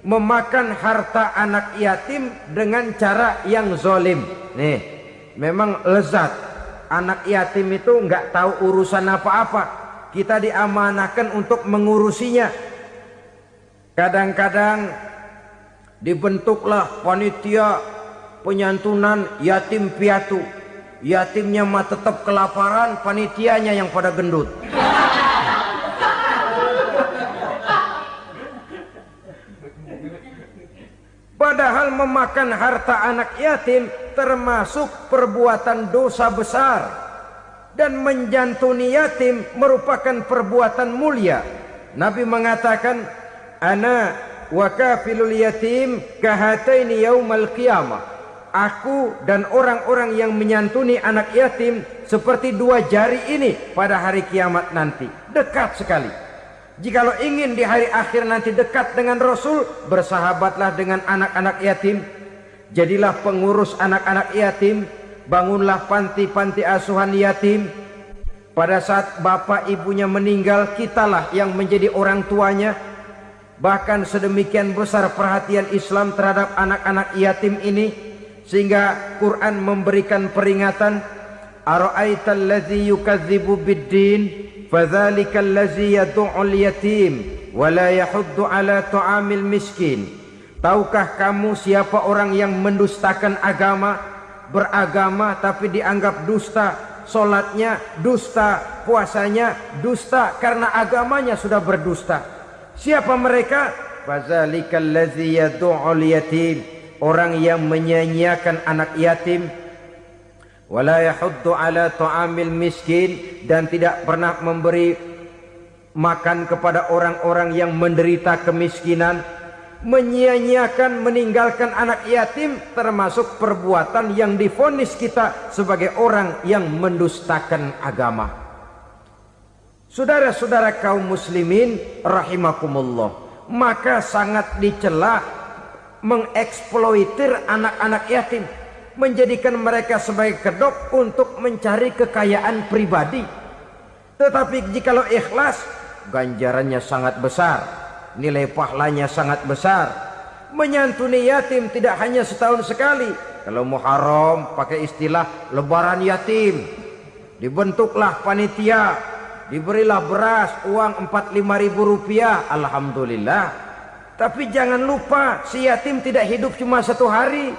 Speaker 1: memakan harta anak yatim dengan cara yang zalim. Nih, memang lezat. Anak yatim itu nggak tahu urusan apa-apa. Kita diamanahkan untuk mengurusinya. Kadang-kadang dibentuklah panitia penyantunan yatim piatu. Yatimnya mah tetap kelaparan, panitianya yang pada gendut. Padahal memakan harta anak yatim termasuk perbuatan dosa besar. Dan menjantuni yatim merupakan perbuatan mulia. Nabi mengatakan, ana wa kafilul yatim kahataini yaumal qiyamah. Aku dan orang-orang yang menyantuni anak yatim seperti dua jari ini pada hari kiamat nanti. Dekat sekali. Jikalau ingin di hari akhir nanti dekat dengan Rasul, bersahabatlah dengan anak-anak yatim. Jadilah pengurus anak-anak yatim. Bangunlah panti-panti asuhan yatim. Pada saat bapak ibunya meninggal, kitalah yang menjadi orang tuanya. Bahkan sedemikian besar perhatian Islam terhadap anak-anak yatim ini, sehingga Quran memberikan peringatan, ara'aital ladzi yukadzibu biddin fadzalikal ladzi yad'ul yatim wa la yahuddu ala ta'amil miskin. Tahukah kamu siapa orang yang mendustakan agama, beragama tapi dianggap dusta, solatnya dusta, puasanya dusta karena agamanya sudah berdusta. Siapa mereka? Fazalikal ladzi yad'ul yatim, orang yang menyia-nyiakan anak yatim, wala yahuddu ala ta'amil miskin, dan tidak pernah memberi makan kepada orang-orang yang menderita kemiskinan, menyia-nyiakan, meninggalkan anak yatim, termasuk perbuatan yang divonis kita sebagai orang yang mendustakan agama. Saudara-saudara kaum muslimin rahimakumullah, maka sangat dicela mengeksploitir anak-anak yatim, menjadikan mereka sebagai kedok untuk mencari kekayaan pribadi. Tetapi jikalau ikhlas, ganjarannya sangat besar, nilai pahalanya sangat besar. Menyantuni yatim tidak hanya setahun sekali. Kalau Muharram pakai istilah lebaran yatim, dibentuklah panitia, diberilah beras, uang 4-5 ribu rupiah, alhamdulillah. Tapi jangan lupa, si yatim tidak hidup cuma satu hari.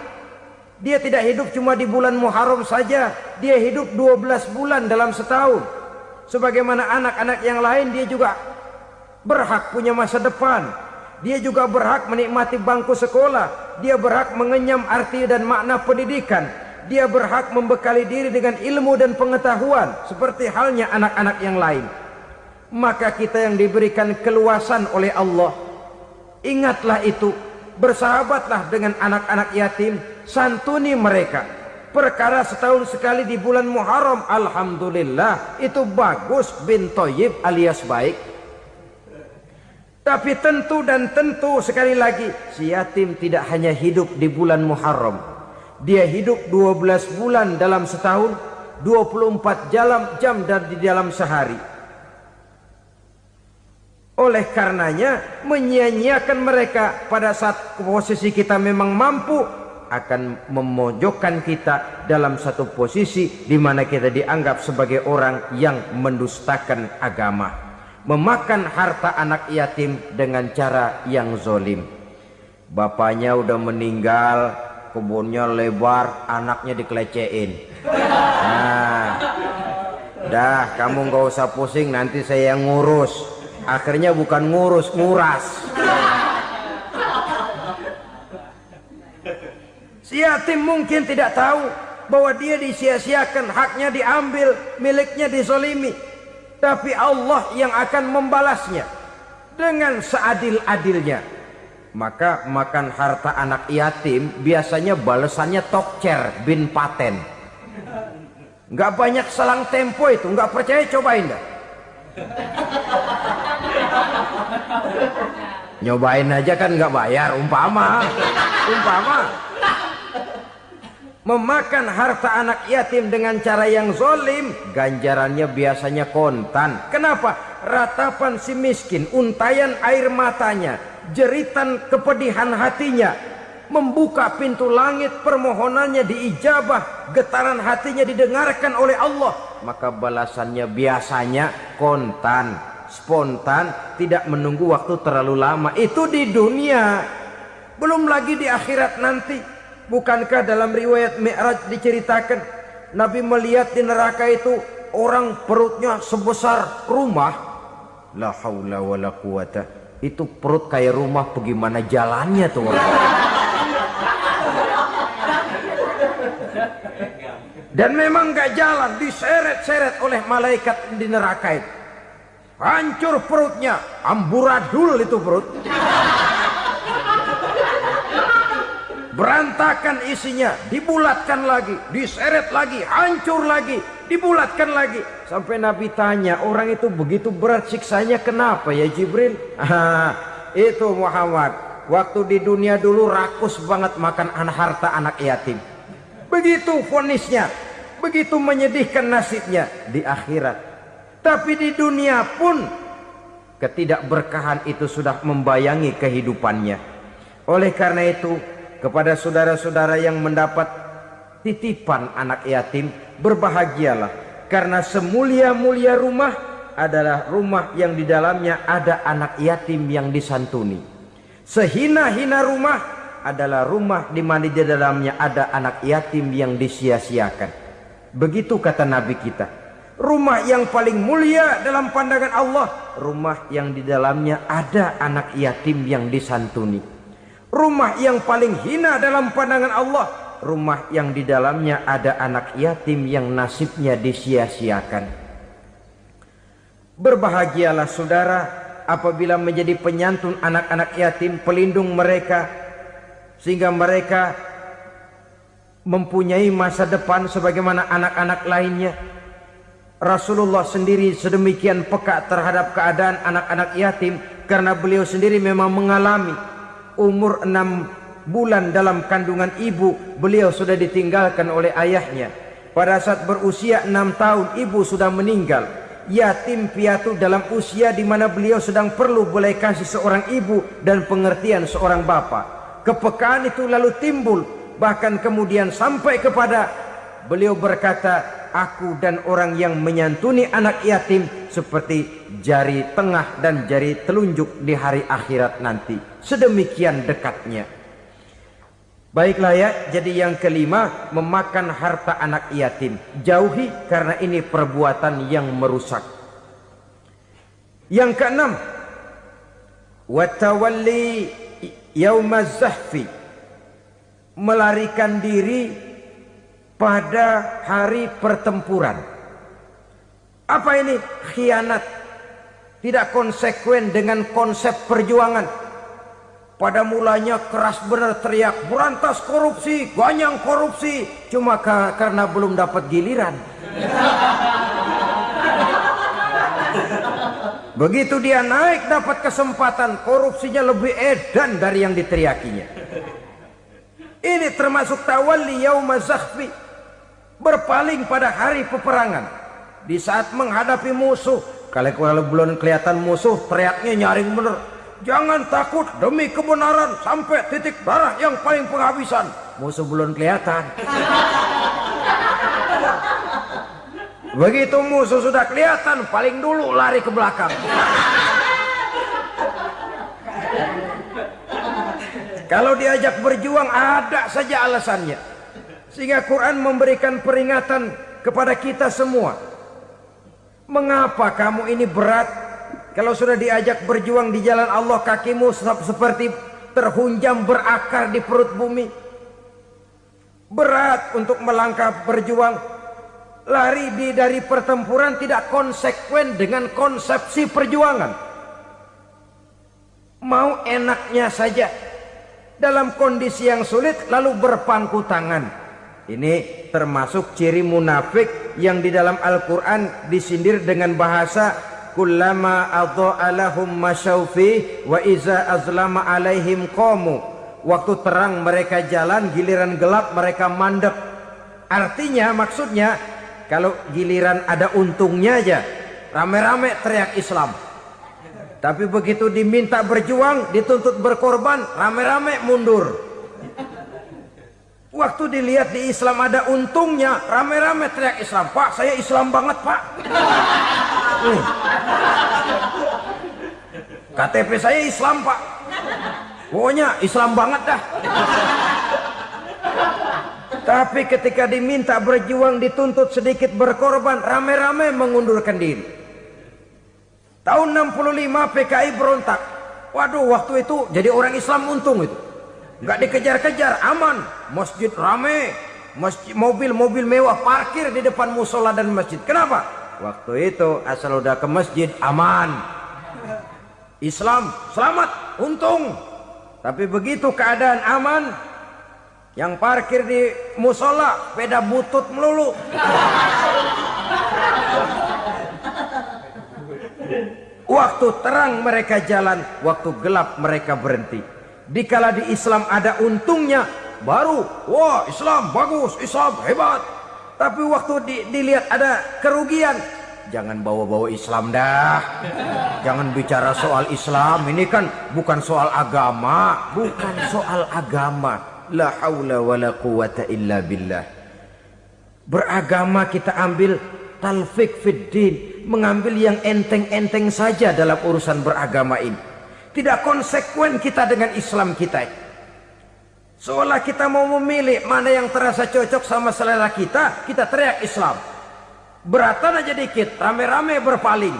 Speaker 1: Dia tidak hidup cuma di bulan Muharram saja, dia hidup 12 bulan dalam setahun. Sebagaimana anak-anak yang lain, dia juga berhak punya masa depan. Dia juga berhak menikmati bangku sekolah. Dia berhak mengenyam arti dan makna pendidikan. Dia berhak membekali diri dengan ilmu dan pengetahuan, seperti halnya anak-anak yang lain. Maka kita yang diberikan keluasan oleh Allah, ingatlah itu, bersahabatlah dengan anak-anak yatim, santuni mereka. Perkara setahun sekali di bulan Muharram, alhamdulillah, itu bagus, bin Thayyib alias baik. Tapi tentu dan tentu sekali lagi, si yatim tidak hanya hidup di bulan Muharram. Dia hidup 12 bulan dalam setahun, 24 jam dan di dalam sehari. Oleh karenanya, menyia-nyiakan mereka pada saat posisi kita memang mampu akan memojokkan kita dalam satu posisi di mana kita dianggap sebagai orang yang mendustakan agama, memakan harta anak yatim dengan cara yang zolim. Bapaknya udah meninggal, kebunnya lebar, anaknya dikelecehin. Nah, dah kamu gak usah pusing, nanti saya yang ngurus. Akhirnya bukan ngurus, nguras. Si yatim mungkin tidak tahu bahwa dia disia-siakan, haknya diambil, miliknya dizolimi. Tapi Allah yang akan membalasnya dengan seadil-adilnya. Maka makan harta anak yatim biasanya balasannya tokcer bin paten. Nggak banyak selang tempo itu, nggak percaya cobain dah. Nyobain aja kan nggak bayar, umpama. Memakan harta anak yatim dengan cara yang zolim, ganjarannya biasanya kontan. Kenapa? Ratapan si miskin, untayan air matanya, jeritan kepedihan hatinya, membuka pintu langit, permohonannya diijabah, getaran hatinya didengarkan oleh Allah. Maka balasannya biasanya kontan, spontan, tidak menunggu waktu terlalu lama. Itu di dunia, belum lagi di akhirat nanti. Bukankah dalam riwayat Mi'raj diceritakan Nabi melihat di neraka itu orang perutnya sebesar rumah? La haula wala quwata. Itu perut kayak rumah, bagaimana jalannya tuh orang? Dan memang gak jalan, diseret-seret oleh malaikat di neraka itu. Hancur perutnya, amburadul itu perut. Berantakan isinya, dibulatkan lagi, diseret lagi, hancur lagi, dibulatkan lagi. Sampai Nabi tanya, orang itu begitu berat siksanya kenapa ya Jibril? Itu Muhammad, waktu di dunia dulu rakus banget makan harta anak yatim. Begitu vonisnya, begitu menyedihkan nasibnya di akhirat. Tapi di dunia pun ketidakberkahan itu sudah membayangi kehidupannya. Oleh karena itu, kepada saudara-saudara yang mendapat titipan anak yatim, berbahagialah, karena semulia-mulia rumah adalah rumah yang di dalamnya ada anak yatim yang disantuni. Sehina-hina rumah adalah rumah di mana di dalamnya ada anak yatim yang disia-siakan. Begitu kata Nabi kita. Rumah yang paling mulia dalam pandangan Allah, rumah yang di dalamnya ada anak yatim yang disantuni. Rumah yang paling hina dalam pandangan Allah, rumah yang di dalamnya ada anak yatim yang nasibnya disia-siakan. Berbahagialah saudara apabila menjadi penyantun anak-anak yatim, pelindung mereka, sehingga mereka mempunyai masa depan sebagaimana anak-anak lainnya. Rasulullah sendiri sedemikian peka terhadap keadaan anak-anak yatim karena beliau sendiri memang mengalami umur 6 bulan dalam kandungan ibu, beliau sudah ditinggalkan oleh ayahnya. Pada saat berusia 6 tahun ibu sudah meninggal. Yatim piatu dalam usia di mana beliau sedang perlu belas kasih seorang ibu dan pengertian seorang bapa. Kepekaan itu lalu timbul, bahkan kemudian sampai kepada beliau berkata, aku dan orang yang menyantuni anak yatim seperti jari tengah dan jari telunjuk di hari akhirat nanti. Sedemikian dekatnya. Baiklah ya, jadi yang kelima, memakan harta anak yatim. Jauhi karena ini perbuatan yang merusak. Yang keenam, watawalli yaumaz zahfi, melarikan diri pada hari pertempuran. Apa ini? Khianat. Tidak konsekuen dengan konsep perjuangan. Pada mulanya keras benar teriak, berantas korupsi, ganyang korupsi. Cuma karena belum dapat giliran. Begitu dia naik dapat kesempatan, korupsinya lebih edan dari yang diteriakinya. Ini termasuk tawalli yaumaz zahfi, berpaling pada hari peperangan. Di saat menghadapi musuh, kalau belum kelihatan musuh, teriaknya nyaring bener. Jangan takut demi kebenaran sampai titik darah yang paling penghabisan. Musuh belum kelihatan. Begitu musuh sudah kelihatan, paling dulu lari ke belakang. Kalau diajak berjuang ada saja alasannya. Sehingga Quran memberikan peringatan kepada kita semua. Mengapa kamu ini berat? Kalau sudah diajak berjuang di jalan Allah, kakimu seperti terhunjam berakar di perut bumi. Berat untuk melangkah berjuang. Lari dari pertempuran tidak konsekuen dengan konsepsi perjuangan. Mau enaknya saja. Dalam kondisi yang sulit lalu berpangku tangan. Ini termasuk ciri munafik yang di dalam Al-Quran disindir dengan bahasa kullama adha'a lahum masyaufi wa iza azlama alaihim qamu. Waktu terang mereka jalan, giliran gelap mereka mandek. Artinya, maksudnya kalau giliran ada untungnya aja rame-rame teriak Islam. Tapi begitu diminta berjuang, dituntut berkorban, rame-rame mundur. Waktu dilihat di Islam ada untungnya, rame-rame teriak Islam. Pak, saya Islam banget, Pak. KTP saya Islam, Pak. Pokoknya Islam banget dah. Tapi ketika diminta berjuang, dituntut sedikit berkorban, rame-rame mengundurkan diri. Tahun 65 PKI berontak. Waduh, waktu itu jadi orang Islam untung itu. Nggak dikejar-kejar, aman. Masjid rame, masjid, mobil-mobil mewah parkir di depan musola dan masjid. Kenapa? Waktu itu asal udah ke masjid aman. Islam selamat, untung. Tapi begitu keadaan aman, yang parkir di musola sepeda butut melulu. Waktu terang mereka jalan, waktu gelap mereka berhenti. Dikala di Islam ada untungnya, baru wah Islam bagus, Islam hebat. Tapi waktu dilihat ada kerugian, jangan bawa-bawa Islam dah. Jangan bicara soal Islam, ini kan bukan soal agama. Bukan soal agama. La haula wa la quwata illa billah. Beragama kita ambil talfik fid din, mengambil yang enteng-enteng saja dalam urusan beragama ini. Tidak konsekuen kita dengan Islam kita. Seolah kita mau memilih mana yang terasa cocok sama selera kita, kita teriak Islam. Beratan aja dikit, rame-rame berpaling.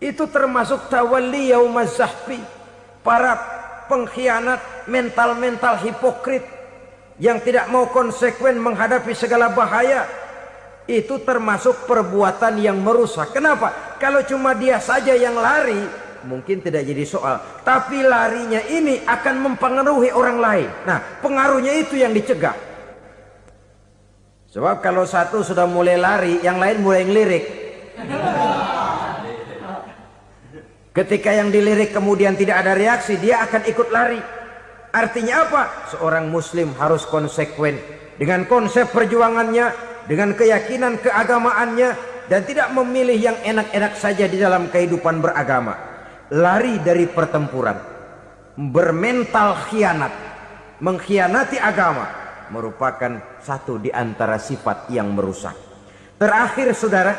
Speaker 1: Itu termasuk tawalli yaumaz zahfi. Para pengkhianat, mental-mental hipokrit yang tidak mau konsekuen menghadapi segala bahaya. itu termasuk perbuatan yang merusak. Kenapa? Kalau cuma dia saja yang lari, mungkin tidak jadi soal. Tapi larinya ini akan mempengaruhi orang lain. Nah, pengaruhnya itu yang dicegah. Sebab kalau satu sudah mulai lari, yang lain mulai ngelirik. Ketika yang dilirik kemudian tidak ada reaksi, dia akan ikut lari. Artinya apa? Seorang muslim harus konsekuen dengan konsep perjuangannya, dengan keyakinan keagamaannya, dan tidak memilih yang enak-enak saja di dalam kehidupan beragama. Lari dari pertempuran, bermental khianat, mengkhianati agama, merupakan satu di antara sifat yang merusak. Terakhir saudara,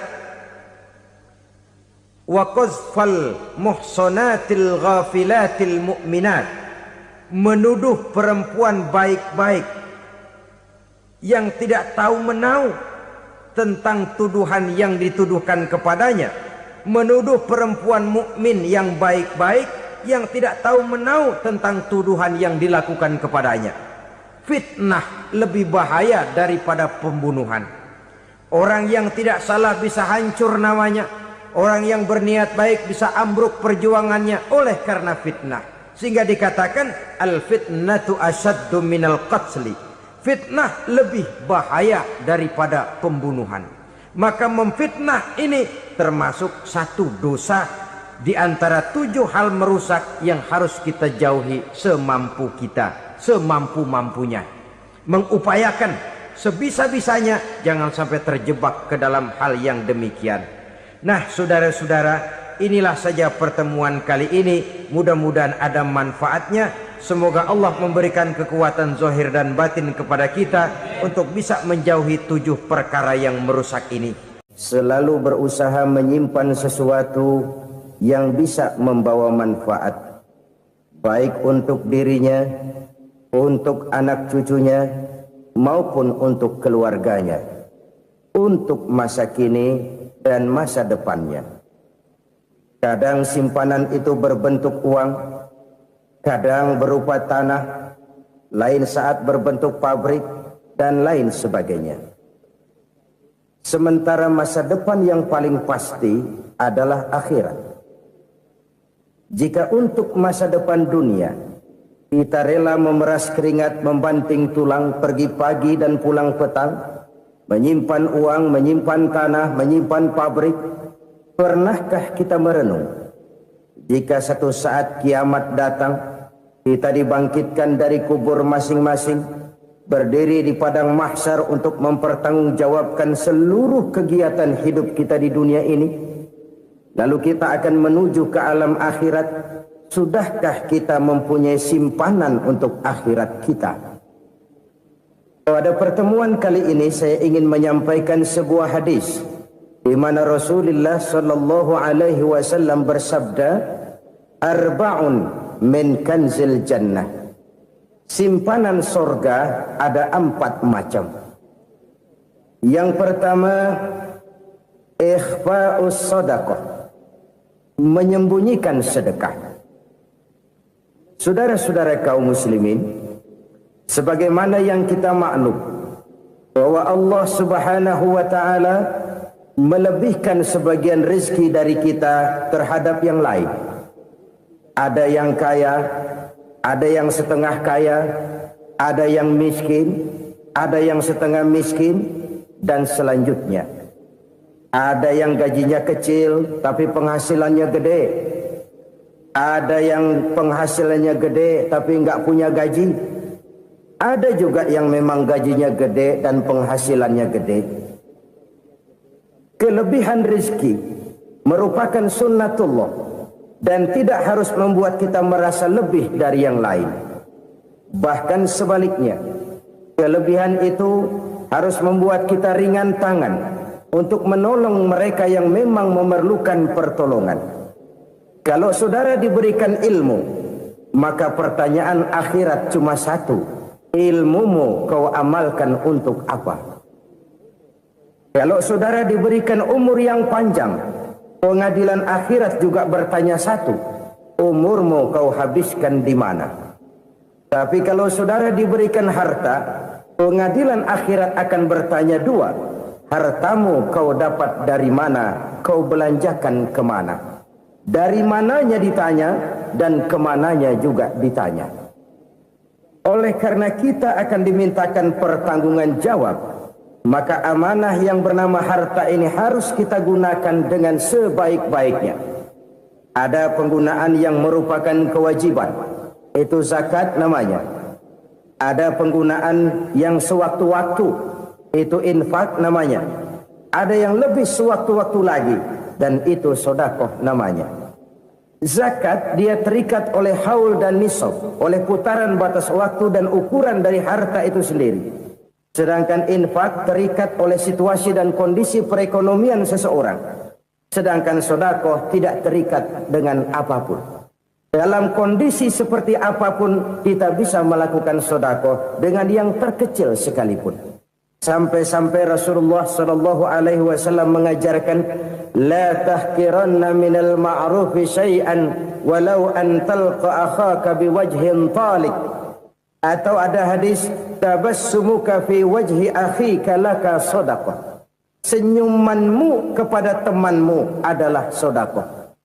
Speaker 1: wa qazfal muhsanatil ghafilatil mu'minat, menuduh perempuan baik-baik yang tidak tahu menau tentang tuduhan yang dituduhkan kepadanya, menuduh perempuan mukmin yang baik-baik yang tidak tahu menau tentang tuduhan yang dilakukan kepadanya. Fitnah lebih bahaya daripada pembunuhan. Orang yang tidak salah bisa hancur namanya, orang yang berniat baik bisa ambruk perjuangannya oleh karena fitnah. Sehingga dikatakan al-fitnatu asyaddu minal qatli. Fitnah lebih bahaya daripada pembunuhan. Maka memfitnah ini termasuk satu dosa di antara 7 hal merusak yang harus kita jauhi semampu kita, semampu-mampunya. Mengupayakan sebisa-bisanya jangan sampai terjebak ke dalam hal yang demikian. Nah, saudara-saudara, inilah saja pertemuan kali ini. Mudah-mudahan ada manfaatnya. Semoga Allah memberikan kekuatan zahir dan batin kepada kita untuk bisa menjauhi 7 perkara yang merusak ini. Selalu berusaha menyimpan sesuatu yang bisa membawa manfaat, baik untuk dirinya, untuk anak cucunya, maupun untuk keluarganya, untuk masa kini dan masa depannya. Kadang simpanan itu berbentuk uang, kadang berupa tanah, lain saat berbentuk pabrik, dan lain sebagainya. Sementara masa depan yang paling pasti adalah akhirat. Jika untuk masa depan dunia kita rela memeras keringat, membanting tulang, pergi pagi dan pulang petang, menyimpan uang, menyimpan tanah, menyimpan pabrik, pernahkah kita merenung jika satu saat kiamat datang, kita dibangkitkan dari kubur masing-masing, berdiri di padang mahsyar untuk mempertanggungjawabkan seluruh kegiatan hidup kita di dunia ini, lalu kita akan menuju ke alam akhirat. Sudahkah kita mempunyai simpanan untuk akhirat kita? Pada pertemuan kali ini saya ingin menyampaikan sebuah hadis di mana Rasulullah sallallahu alaihi wasallam bersabda, arba'un min kanzil jannah. Simpanan sorga ada 4 macam. Yang pertama, ikhfa'us sadaqah, menyembunyikan sedekah. Saudara-saudara kaum muslimin, sebagaimana yang kita maklum bahwa Allah Subhanahu wa taala melebihkan sebagian rezeki dari kita terhadap yang lain. Ada yang kaya, ada yang setengah kaya, ada yang miskin, ada yang setengah miskin, dan selanjutnya. Ada yang gajinya kecil tapi penghasilannya gede. Ada yang penghasilannya gede tapi enggak punya gaji. Ada juga yang memang gajinya gede dan penghasilannya gede. Kelebihan rezeki merupakan sunnatullah dan tidak harus membuat kita merasa lebih dari yang lain. Bahkan sebaliknya, kelebihan itu harus membuat kita ringan tangan untuk menolong mereka yang memang memerlukan pertolongan. Kalau saudara diberikan ilmu, maka pertanyaan akhirat cuma satu: ilmumu kau amalkan untuk apa? Kalau saudara diberikan umur yang panjang, pengadilan akhirat juga bertanya satu: umurmu kau habiskan di mana? Tapi kalau saudara diberikan harta, pengadilan akhirat akan bertanya 2: hartamu kau dapat dari mana, kau belanjakan kemana. Dari mananya ditanya dan kemananya juga ditanya. Oleh karena kita akan dimintakan pertanggungan jawab, maka amanah yang bernama harta ini harus kita gunakan dengan sebaik-baiknya. Ada penggunaan yang merupakan kewajiban, itu zakat namanya. Ada penggunaan yang sewaktu-waktu, itu infak namanya. Ada yang lebih sewaktu-waktu lagi, dan itu sedekah namanya. Zakat dia terikat oleh haul dan nisab, oleh putaran batas waktu dan ukuran dari harta itu sendiri. Sedangkan infak terikat oleh situasi dan kondisi perekonomian seseorang. Sedangkan sedekah tidak terikat dengan apapun. Dalam kondisi seperti apapun kita bisa melakukan sedekah dengan yang terkecil sekalipun. Sampai-sampai Rasulullah sallallahu alaihi wasallam mengajarkan, la tahqiranna minal ma'rufi syai'an walau an talqa akhaka biwajhin talik. Atau ada hadis, tabassumuka fi wajhi akhika laka sedekah. Senyumanmu kepada temanmu adalah sedekah.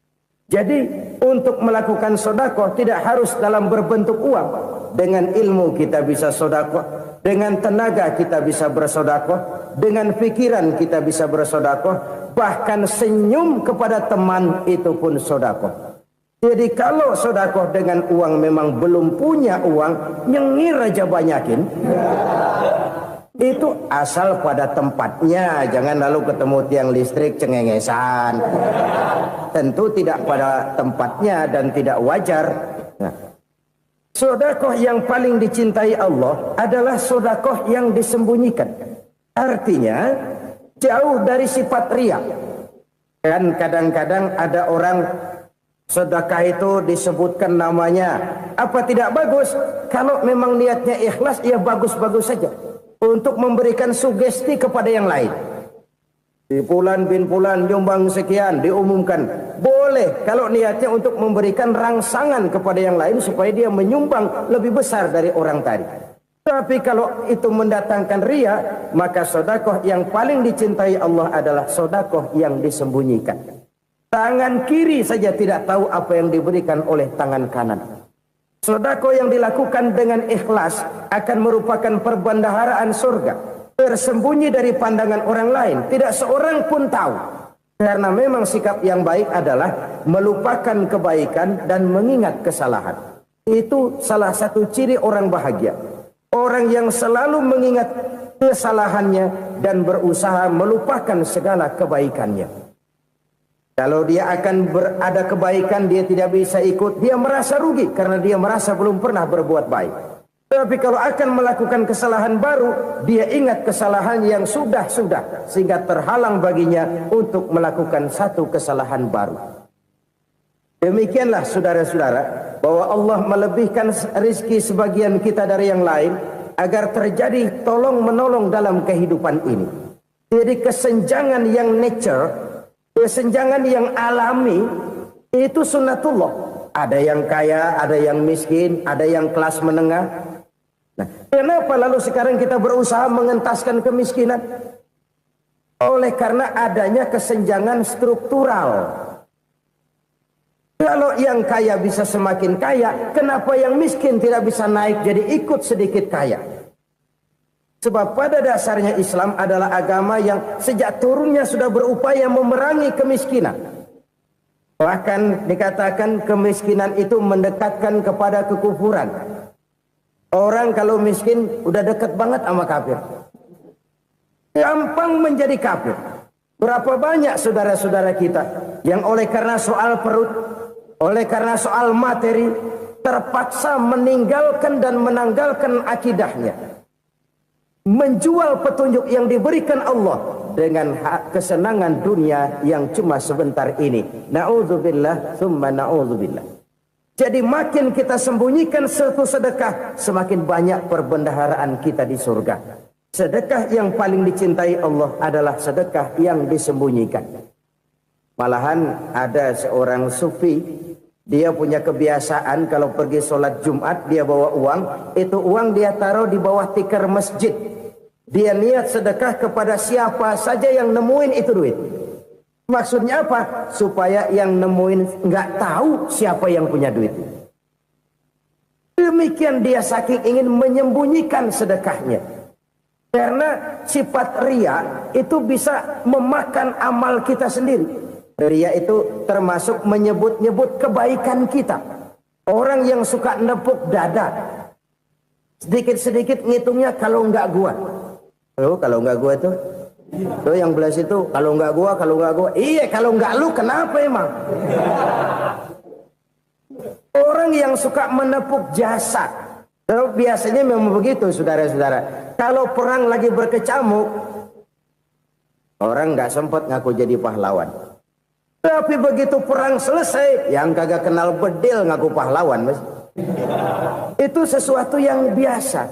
Speaker 1: Jadi untuk melakukan sedekah tidak harus dalam berbentuk uang. Dengan ilmu kita bisa sedekah, dengan tenaga kita bisa bersedekah, dengan pikiran kita bisa bersedekah, bahkan senyum kepada teman itu pun sedekah. Jadi kalau sedekah dengan uang memang belum punya uang, nyengir aja banyakin. Itu asal pada tempatnya, jangan lalu ketemu tiang listrik cengengesan. Tentu tidak pada tempatnya dan tidak wajar. Nah, sedekah yang paling dicintai Allah adalah sedekah yang disembunyikan. Artinya jauh dari sifat riya. Kan kadang-kadang ada orang sedekah itu disebutkan namanya. Apa tidak bagus? Kalau memang niatnya ikhlas, ya bagus-bagus saja. Untuk memberikan sugesti kepada yang lain. Di Fulan bin Fulan nyumbang sekian, diumumkan. Boleh kalau niatnya untuk memberikan rangsangan kepada yang lain supaya dia menyumbang lebih besar dari orang tadi. Tapi kalau itu mendatangkan riya, maka sedekah yang paling dicintai Allah adalah sedekah yang disembunyikan. Tangan kiri saja tidak tahu apa yang diberikan oleh tangan kanan. Sedekah yang dilakukan dengan ikhlas akan merupakan perbendaharaan surga, tersembunyi dari pandangan orang lain, tidak seorang pun tahu. Karena memang sikap yang baik adalah melupakan kebaikan dan mengingat kesalahan. Itu salah satu ciri orang bahagia. Orang yang selalu mengingat kesalahannya dan berusaha melupakan segala kebaikannya. Kalau dia akan berada kebaikan, dia tidak bisa ikut, dia merasa rugi karena dia merasa belum pernah berbuat baik. Tapi kalau akan melakukan kesalahan baru, dia ingat kesalahan yang sudah-sudah, sehingga terhalang baginya untuk melakukan satu kesalahan baru. Demikianlah saudara-saudara, bahwa Allah melebihkan rizki sebagian kita dari yang lain, agar terjadi tolong-menolong dalam kehidupan ini. Jadi kesenjangan yang nature, kesenjangan yang alami, itu sunnatullah. Ada yang kaya, ada yang miskin, ada yang kelas menengah. Nah, kenapa lalu sekarang kita berusaha mengentaskan kemiskinan? Oleh karena adanya kesenjangan struktural. Kalau yang kaya bisa semakin kaya, kenapa yang miskin tidak bisa naik jadi ikut sedikit kaya? Sebab pada dasarnya Islam adalah agama yang sejak turunnya sudah berupaya memerangi kemiskinan. Bahkan dikatakan kemiskinan itu mendekatkan kepada kekufuran. Orang kalau miskin udah dekat banget sama kafir. Gampang menjadi kafir. Berapa banyak saudara-saudara kita yang oleh karena soal perut, oleh karena soal materi, terpaksa meninggalkan dan menanggalkan akidahnya. Menjual petunjuk yang diberikan Allah dengan kesenangan dunia yang cuma sebentar ini. Na'udzubillah, thumma na'udzubillah. Jadi makin kita sembunyikan satu sedekah, semakin banyak perbendaharaan kita di surga. Sedekah yang paling dicintai Allah adalah sedekah yang disembunyikan. Malahan ada seorang sufi, dia punya kebiasaan kalau pergi sholat Jumat dia bawa uang, itu uang dia taruh di bawah tikar masjid.
Speaker 2: Dia niat sedekah kepada siapa saja yang nemuin itu duit. Maksudnya apa? Supaya yang nemuin nggak tahu siapa yang punya duit. Demikian dia saking ingin menyembunyikan sedekahnya. Karena sifat ria itu bisa memakan amal kita sendiri. Ria itu termasuk menyebut-nyebut kebaikan kita. Orang yang suka nepuk dada, sedikit-sedikit ngitungnya kalau nggak gua. Oh, kalau nggak gua tuh yang belas itu kalau nggak gua. Iya, kalau nggak lu kenapa emang? Orang yang suka menepuk jasa, biasanya memang begitu, saudara-saudara. Kalau perang lagi berkecamuk, orang nggak sempat ngaku jadi pahlawan. Tapi begitu perang selesai, yang kagak kenal bedil ngaku pahlawan, mas. Itu sesuatu yang biasa.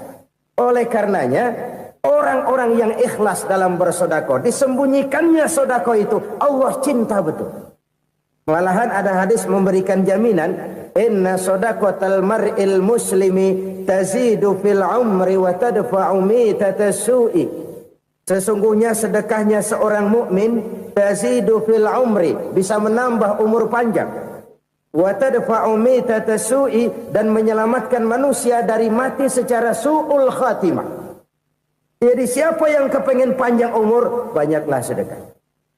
Speaker 2: Oleh karenanya, orang-orang yang ikhlas dalam bersedekah, disembunyikannya sedekah itu, Allah cinta betul. Malahan ada hadis memberikan jaminan, inna sadaqatal mar'il muslimi tazidu fil umri wa tadfa'u mitatas su'i. Sesungguhnya sedekahnya seorang mukmin tazidu fil umri, bisa menambah umur panjang. Wa tadfa'u mitatas su'i, dan menyelamatkan manusia dari mati secara su'ul khatimah. Jadi siapa yang kepengen panjang umur, banyaklah sedekah.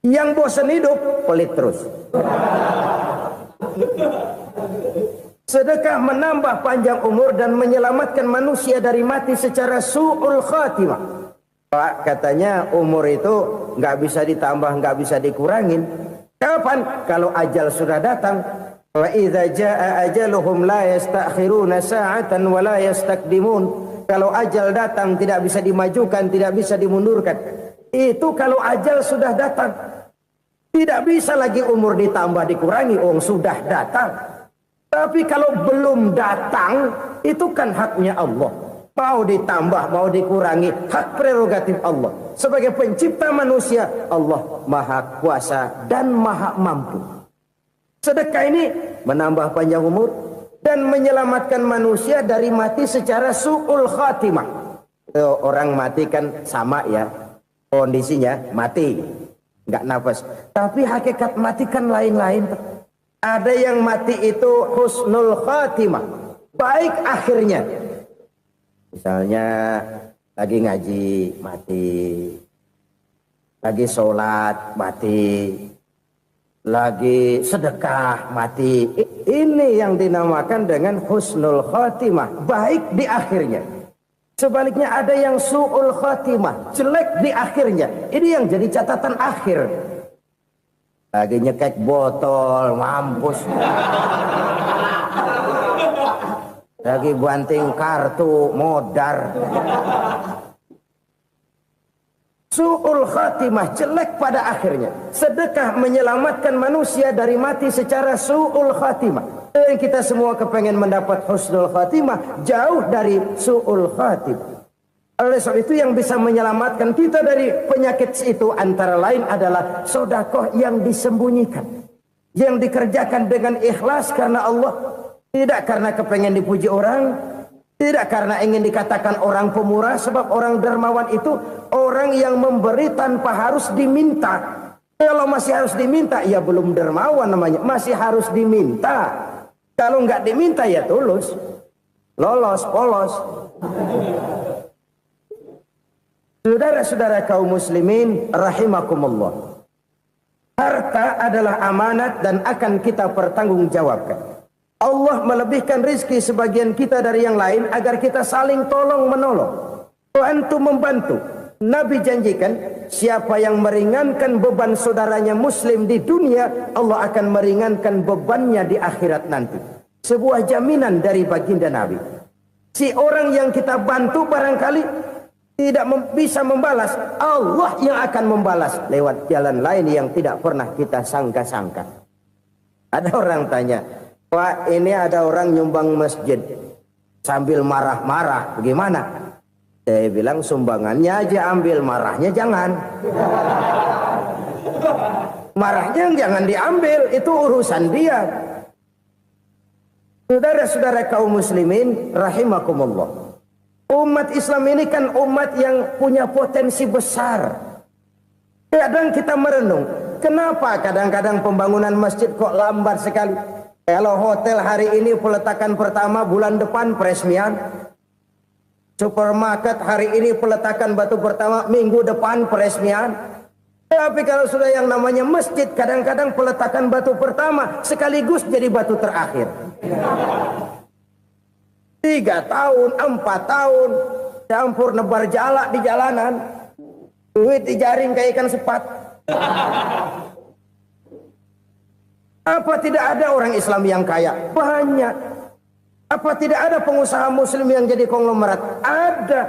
Speaker 2: Yang bosan hidup, pelit terus. Sedekah menambah panjang umur dan menyelamatkan manusia dari mati secara su'ul khatimah. Pak, katanya umur itu nggak bisa ditambah, nggak bisa dikurangin. Kapan? Kalau ajal sudah datang. Wa idza jaa ajaluhum la yastakhiruna sa'atan wa la yastaqdimun. Kalau ajal datang tidak bisa dimajukan, tidak bisa dimundurkan. Itu kalau ajal sudah datang. Tidak bisa lagi umur ditambah dikurangi, sudah datang. Tapi kalau belum datang, itu kan haknya Allah. Mau ditambah, mau dikurangi, hak prerogatif Allah. Sebagai pencipta manusia, Allah maha kuasa dan maha mampu. Sedekah ini menambah panjang umur dan menyelamatkan manusia dari mati secara su'ul khatimah. Orang mati kan sama ya, kondisinya mati, nggak nafas. Tapi hakikat mati kan lain-lain. Ada yang mati itu husnul khatimah, baik akhirnya. Misalnya lagi ngaji mati, lagi sholat mati, lagi sedekah mati. Ini yang dinamakan dengan husnul khatimah, baik di akhirnya. Sebaliknya ada yang su'ul khatimah, jelek di akhirnya. Ini yang jadi catatan akhir. Lagi nyekek botol, mampus. Lagi banting kartu, modar. Su'ul khatimah, jelek pada akhirnya. Sedekah menyelamatkan manusia dari mati secara su'ul khatimah. Dan kita semua kepengen mendapat husnul khatimah, jauh dari su'ul khatimah. Oleh sebab itu yang bisa menyelamatkan kita dari penyakit itu antara lain adalah sedekah yang disembunyikan, yang dikerjakan dengan ikhlas karena Allah, tidak karena kepengen dipuji orang, tidak karena ingin dikatakan orang pemurah. Sebab orang dermawan itu orang yang memberi tanpa harus diminta. Kalau masih harus diminta, ya belum dermawan namanya, masih harus diminta. Kalau nggak diminta ya tulus, lolos, polos. Saudara-saudara kaum muslimin rahimakumullah. Harta adalah amanat dan akan kita pertanggungjawabkan. Allah melebihkan rizki sebagian kita dari yang lain agar kita saling tolong menolong, bantu membantu. Nabi janjikan siapa yang meringankan beban saudaranya muslim di dunia, Allah akan meringankan bebannya di akhirat nanti. Sebuah jaminan dari baginda Nabi. Si orang yang kita bantu barangkali tidak bisa membalas, Allah yang akan membalas lewat jalan lain yang tidak pernah kita sangka-sangka. Ada orang tanya, Pak, ini ada orang nyumbang masjid sambil marah-marah, bagaimana? Saya bilang sumbangannya aja ambil, marahnya jangan. Marahnya jangan diambil, itu urusan dia. Saudara-saudara kaum muslimin rahimakumullah. Umat Islam ini kan umat yang punya potensi besar. Kadang kita merenung, kenapa kadang-kadang pembangunan masjid kok lambat sekali? Kalau hotel hari ini peletakan pertama, bulan depan peresmian. Supermarket hari ini peletakan batu pertama, minggu depan peresmian. Tapi kalau sudah yang namanya masjid, kadang-kadang peletakan batu pertama sekaligus jadi batu terakhir. 3 tahun, 4 tahun, campur nebar jalak di jalanan, duit dijaring kayak ikan sepat. Apa tidak ada orang Islam yang kaya? Banyak. Apa tidak ada pengusaha muslim yang jadi konglomerat? Ada.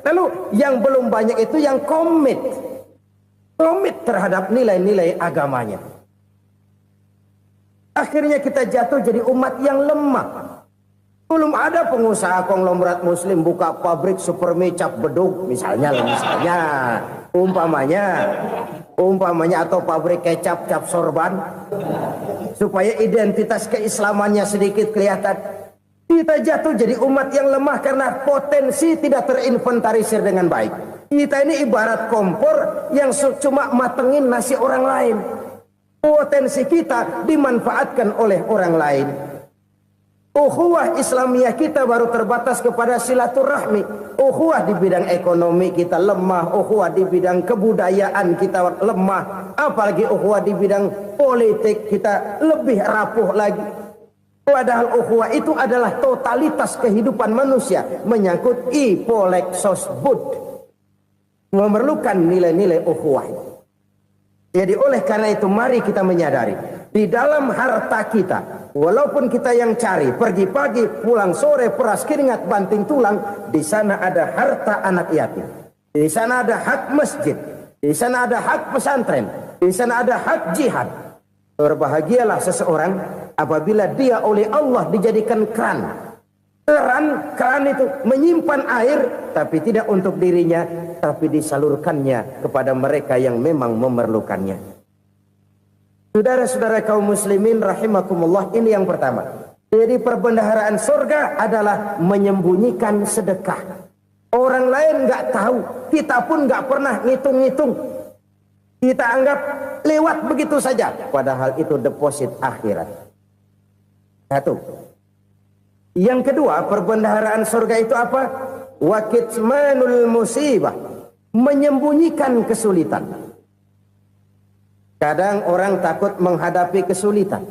Speaker 2: Lalu yang belum banyak itu yang komit terhadap nilai-nilai agamanya. Akhirnya kita jatuh jadi umat yang lemah. Belum ada pengusaha konglomerat muslim buka pabrik supermi cap beduk misalnya umpamanya atau pabrik kecap cap sorban supaya identitas keislamannya sedikit kelihatan. Kita jatuh jadi umat yang lemah karena potensi tidak terinventarisir dengan baik. Kita ini ibarat kompor yang cuma matengin nasi orang lain. Potensi kita dimanfaatkan oleh orang lain. Ukhuwah Islamiyah kita baru terbatas kepada silaturahmi. Ukhuwah di bidang ekonomi kita lemah. Ukhuwah di bidang kebudayaan kita lemah. Apalagi ukhuwah di bidang politik kita lebih rapuh lagi. Padahal ukhuwah itu adalah totalitas kehidupan manusia. Menyangkut ipolek sosbud. Memerlukan nilai-nilai ukhuwah. Jadi oleh karena itu mari kita menyadari. Di dalam harta kita, walaupun kita yang cari, pergi pagi, pulang sore, peras keringat, banting tulang, di sana ada harta anak yatim. Di sana ada hak masjid. Di sana ada hak pesantren. Di sana ada hak jihad. Berbahagialah seseorang apabila dia oleh Allah dijadikan keran. Keran itu menyimpan air, tapi tidak untuk dirinya, tapi disalurkannya kepada mereka yang memang memerlukannya. Saudara-saudara kaum muslimin rahimakumullah, ini yang pertama. Jadi perbendaharaan surga adalah menyembunyikan sedekah. Orang lain nggak tahu, kita pun nggak pernah ngitung-ngitung. Kita anggap lewat begitu saja, padahal itu deposit akhirat. Satu. Yang kedua, perbendaharaan surga itu apa? Wa kitmanul musibah, menyembunyikan kesulitan. Kadang orang takut menghadapi kesulitan.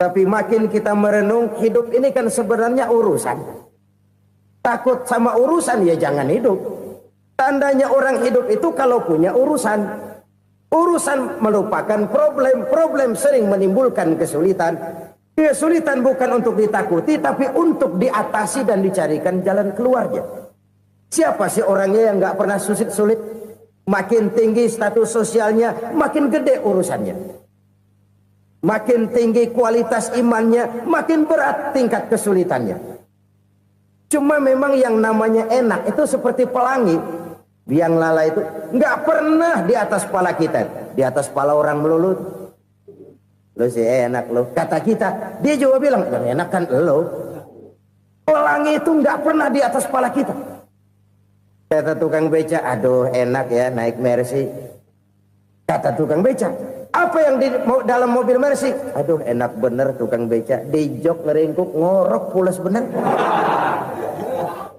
Speaker 2: Tapi makin kita merenung, hidup ini kan sebenarnya urusan. Takut sama urusan ya jangan hidup. Tandanya orang hidup itu kalau punya urusan. Urusan melupakan problem. Problem sering menimbulkan kesulitan. Kesulitan bukan untuk ditakuti, tapi untuk diatasi dan dicarikan jalan keluarnya. Siapa sih orangnya yang gak pernah sulit-sulit? Makin tinggi status sosialnya, makin gede urusannya. Makin tinggi kualitas imannya, makin berat tingkat kesulitannya. Cuma memang yang namanya enak itu seperti pelangi. Biang lala itu nggak pernah di atas kepala kita, di atas kepala orang melulu. Lo sih enak lo, kata kita. Dia juga bilang yang enak kan lo. Pelangi itu nggak pernah di atas kepala kita. Kata tukang beca, aduh enak ya naik Mercy. Kata tukang beca, apa yang di dalam mobil Mercy? Aduh enak bener tukang beca, di jok ngeringkuk ngorok pulas bener.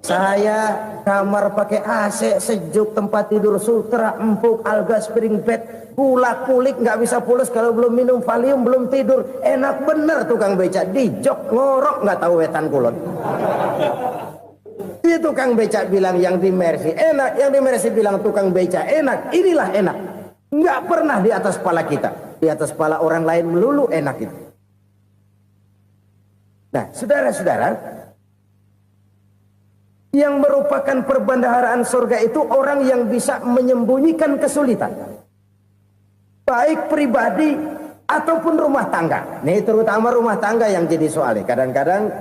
Speaker 2: Saya kamar pakai AC sejuk, tempat tidur sutra empuk, alga spring bed, kulak kulik nggak bisa pulas kalau belum minum Valium, belum tidur. Enak bener tukang beca, di jok ngorok nggak tahu wetan kulon. Itu tukang beca bilang yang di Mercy enak, yang di Mercy bilang tukang beca enak. Inilah enak. Nggak pernah di atas kepala kita, di atas kepala orang lain melulu enak itu. Nah, saudara-saudara, yang merupakan perbendaharaan surga itu orang yang bisa menyembunyikan kesulitan, baik pribadi ataupun rumah tangga. Nih terutama rumah tangga yang jadi soalnya. Kadang-kadang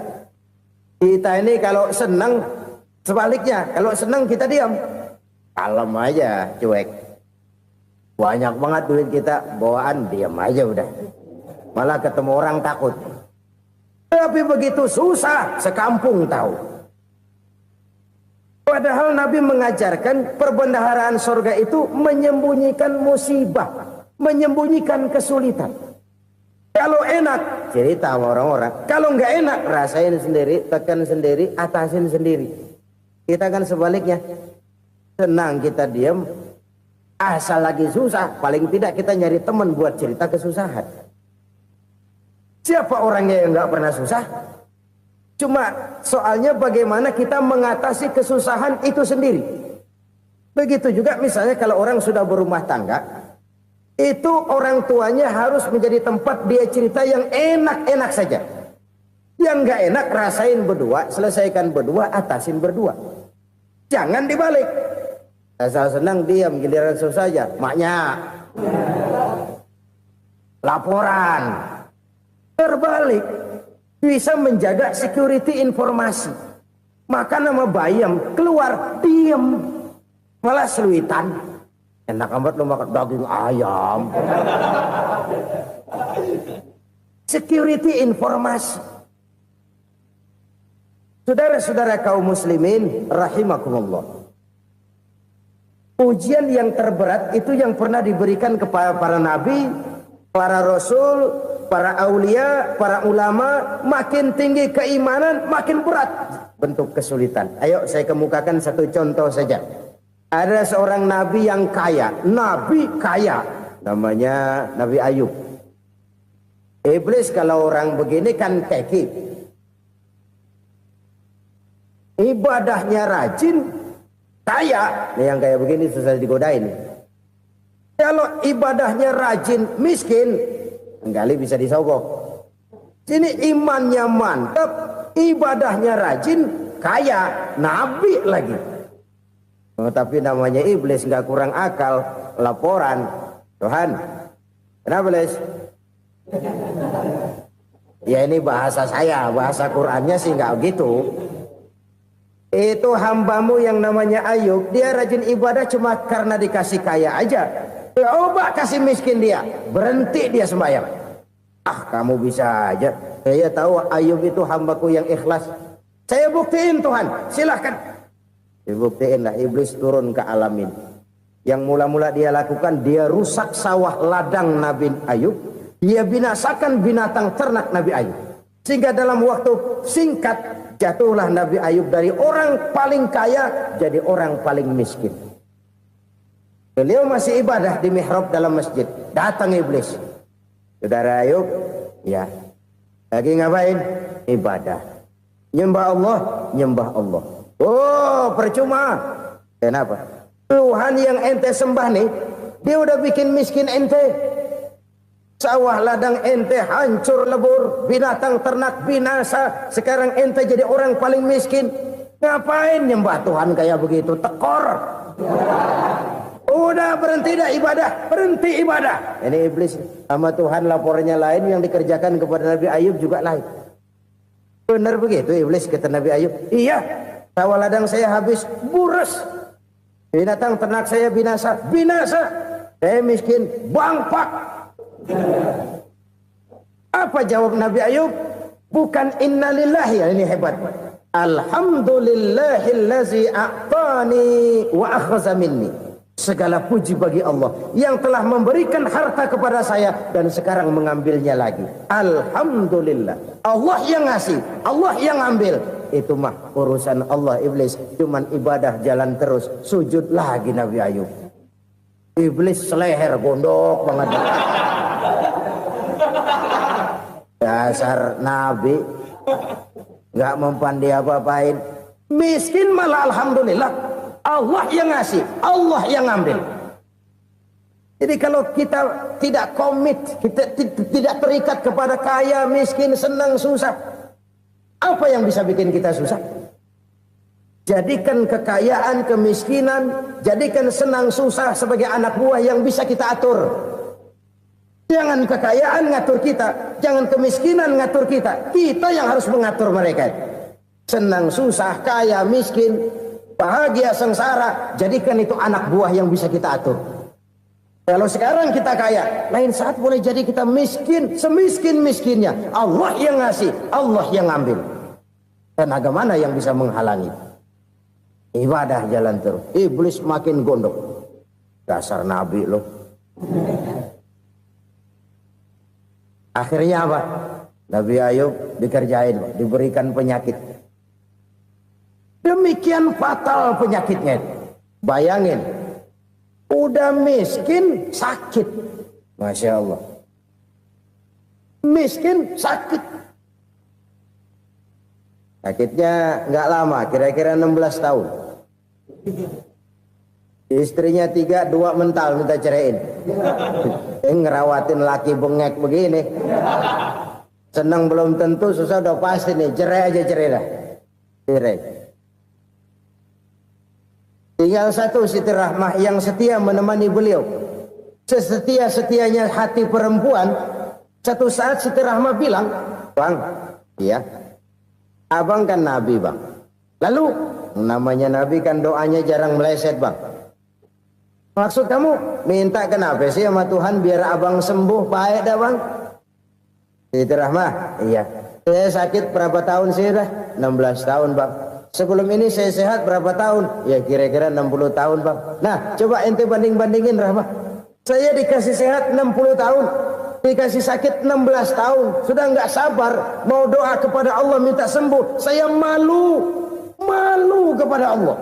Speaker 2: kita ini kalau senang, sebaliknya kalau senang kita diam, kalem aja, cuek. Banyak banget duit kita bawaan, diam aja udah. Malah ketemu orang takut. Tapi begitu susah, sekampung tahu. Padahal Nabi mengajarkan perbendaharaan surga itu menyembunyikan musibah, menyembunyikan kesulitan. Kalau enak, cerita sama orang-orang. Kalau nggak enak, rasain sendiri, tekan sendiri, atasin sendiri. Kita kan sebaliknya. Senang kita diam, asal lagi susah, paling tidak kita nyari teman buat cerita kesusahan. Siapa orangnya yang nggak pernah susah? Cuma soalnya bagaimana kita mengatasi kesusahan itu sendiri. Begitu juga misalnya kalau orang sudah berumah tangga, itu orang tuanya harus menjadi tempat dia cerita yang enak-enak saja. Yang nggak enak rasain berdua, selesaikan berdua, atasin berdua. Jangan dibalik. Asal senang diam, giliran susah saja. Maknya laporan. Terbalik. Bisa menjaga security informasi. Maka nama bayam keluar diam, malah seluitan. Enak amat lo makan daging ayam. Security informasi. Saudara-saudara kaum muslimin rahimakumullah. Ujian yang terberat itu yang pernah diberikan kepada para nabi, para rasul, para aulia, para ulama. Makin tinggi keimanan, makin berat bentuk kesulitan. Ayo saya kemukakan satu contoh saja. Ada seorang nabi yang kaya, nabi kaya, namanya Nabi Ayub. Iblis kalau orang begini kan keki, ibadahnya rajin, kaya. Nih yang kayak begini susah digodain. Kalau ibadahnya rajin, miskin, kali bisa disogok. Sini imannya mantap, ibadahnya rajin, kaya, nabi lagi. Oh, tapi namanya iblis nggak kurang akal. Laporan, Tuhan, kenapa Les? Ya ini bahasa saya, bahasa Qurannya sih nggak gitu. Itu hambamu yang namanya Ayub, dia rajin ibadah cuma karena dikasih kaya aja. Coba kasih miskin dia, berhenti dia sembahyang. Ah, kamu bisa aja. Saya tahu Ayub itu hambaku yang ikhlas. Saya buktiin Tuhan, silahkan. Dibuktiinlah, iblis turun ke alamin. Yang mula-mula dia lakukan, dia rusak sawah ladang Nabi Ayub. Dia binasakan binatang ternak Nabi Ayub. Sehingga dalam waktu singkat, jatuhlah Nabi Ayub dari orang paling kaya jadi orang paling miskin. Beliau masih ibadah di mihrab dalam masjid. Datang iblis. Saudara Ayub, ya, lagi ngapain? Ibadah. Nyembah Allah, nyembah Allah. Oh, percuma. Kenapa? Tuhan yang ente sembah nih, dia udah bikin miskin ente. Sawah ladang ente hancur lebur, binatang ternak binasa. Sekarang ente jadi orang paling miskin. Ngapain nyembah Tuhan kayak begitu? Tekor. Udah berhenti dah ibadah, berhenti ibadah. Ini iblis sama Tuhan laporannya lain, yang dikerjakan kepada Nabi Ayub juga lain. Benar begitu iblis kata Nabi Ayub? Iya. Sawah ladang saya habis, buras. Binatang ternak saya binasa, binasa. Saya miskin, bangpak. Apa jawab Nabi Ayub? Bukan innalillahi, ini hebat. Alhamdulillahillazi a'tani wa akhza minni. Segala puji bagi Allah yang telah memberikan harta kepada saya dan sekarang mengambilnya lagi. Alhamdulillah. Allah yang ngasih, Allah yang ambil. Itu mah urusan Allah. Iblis cuman ibadah jalan terus, sujud lagi Nabi Ayub. Iblis seleher gondok banget. Dasar Nabi nggak mempan dia apa-apain. Miskin malah alhamdulillah. Allah yang ngasih, Allah yang ambil. Jadi kalau kita tidak komit, kita tidak terikat kepada kaya, miskin, senang, susah, apa yang bisa bikin kita susah? Jadikan kekayaan, kemiskinan, jadikan senang, susah sebagai anak buah yang bisa kita atur. Jangan kekayaan ngatur kita, jangan kemiskinan ngatur kita. Kita yang harus mengatur mereka. Senang, susah, kaya, miskin, bahagia, sengsara, jadikan itu anak buah yang bisa kita atur. Kalau sekarang kita kaya, lain saat boleh jadi kita miskin, semiskin-miskinnya. Allah yang ngasih, Allah yang ngambil. Tenaga mana yang bisa menghalangi? Ibadah jalan terus. Iblis makin gondok. Dasar Nabi loh. Akhirnya apa? Nabi Ayub dikerjain, diberikan penyakit. Demikian fatal penyakitnya. Bayangin, udah miskin sakit. Masya Allah. Miskin sakit. Sakitnya nggak lama, kira-kira 16 tahun. Istrinya 3, 2 mental minta ceraiin. Ngerawatin laki bengek begini. Senang belum tentu, susah udah pasti nih. Cerai aja, cerai dah. Cerai. Tinggal satu Siti Rahmah yang setia menemani beliau. Sesetia-setianya hati perempuan. Satu saat Siti Rahmah bilang, "Bang, iya, abang kan Nabi, Bang. Lalu, namanya Nabi kan doanya jarang meleset, Bang. Maksud kamu minta kenapa sih sama Tuhan biar abang sembuh baik dah, Bang?" Siti Rahmah, "Iya. Saya sakit berapa tahun sih dah?" 16 tahun, Bang. "Sebelum ini saya sehat berapa tahun?" "Ya kira-kira 60 tahun, Bang." "Nah, coba ente banding-bandingin, Rahmah. Saya dikasih sehat 60 tahun. Dikasih sakit 16 tahun. Sudah nggak sabar mau doa kepada Allah minta sembuh. Saya malu kepada Allah.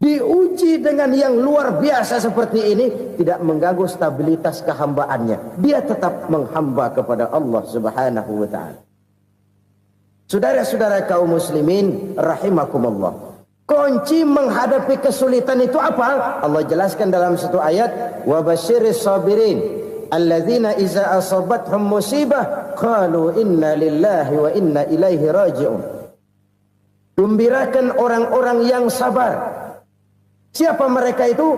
Speaker 2: Diuji dengan yang luar biasa seperti ini, tidak mengganggu stabilitas kehambaannya. Dia tetap menghamba kepada Allah Subhanahu wa ta'ala. Saudara-saudara kaum muslimin rahimakumullah. Kunci menghadapi kesulitan itu apa? Allah jelaskan dalam satu ayat, "Wa basyiris sabirin alladzina iza asabathum musibah qalu inna lillahi wa inna ilaihi raji'un." Gembirakan orang-orang yang sabar. Siapa mereka itu?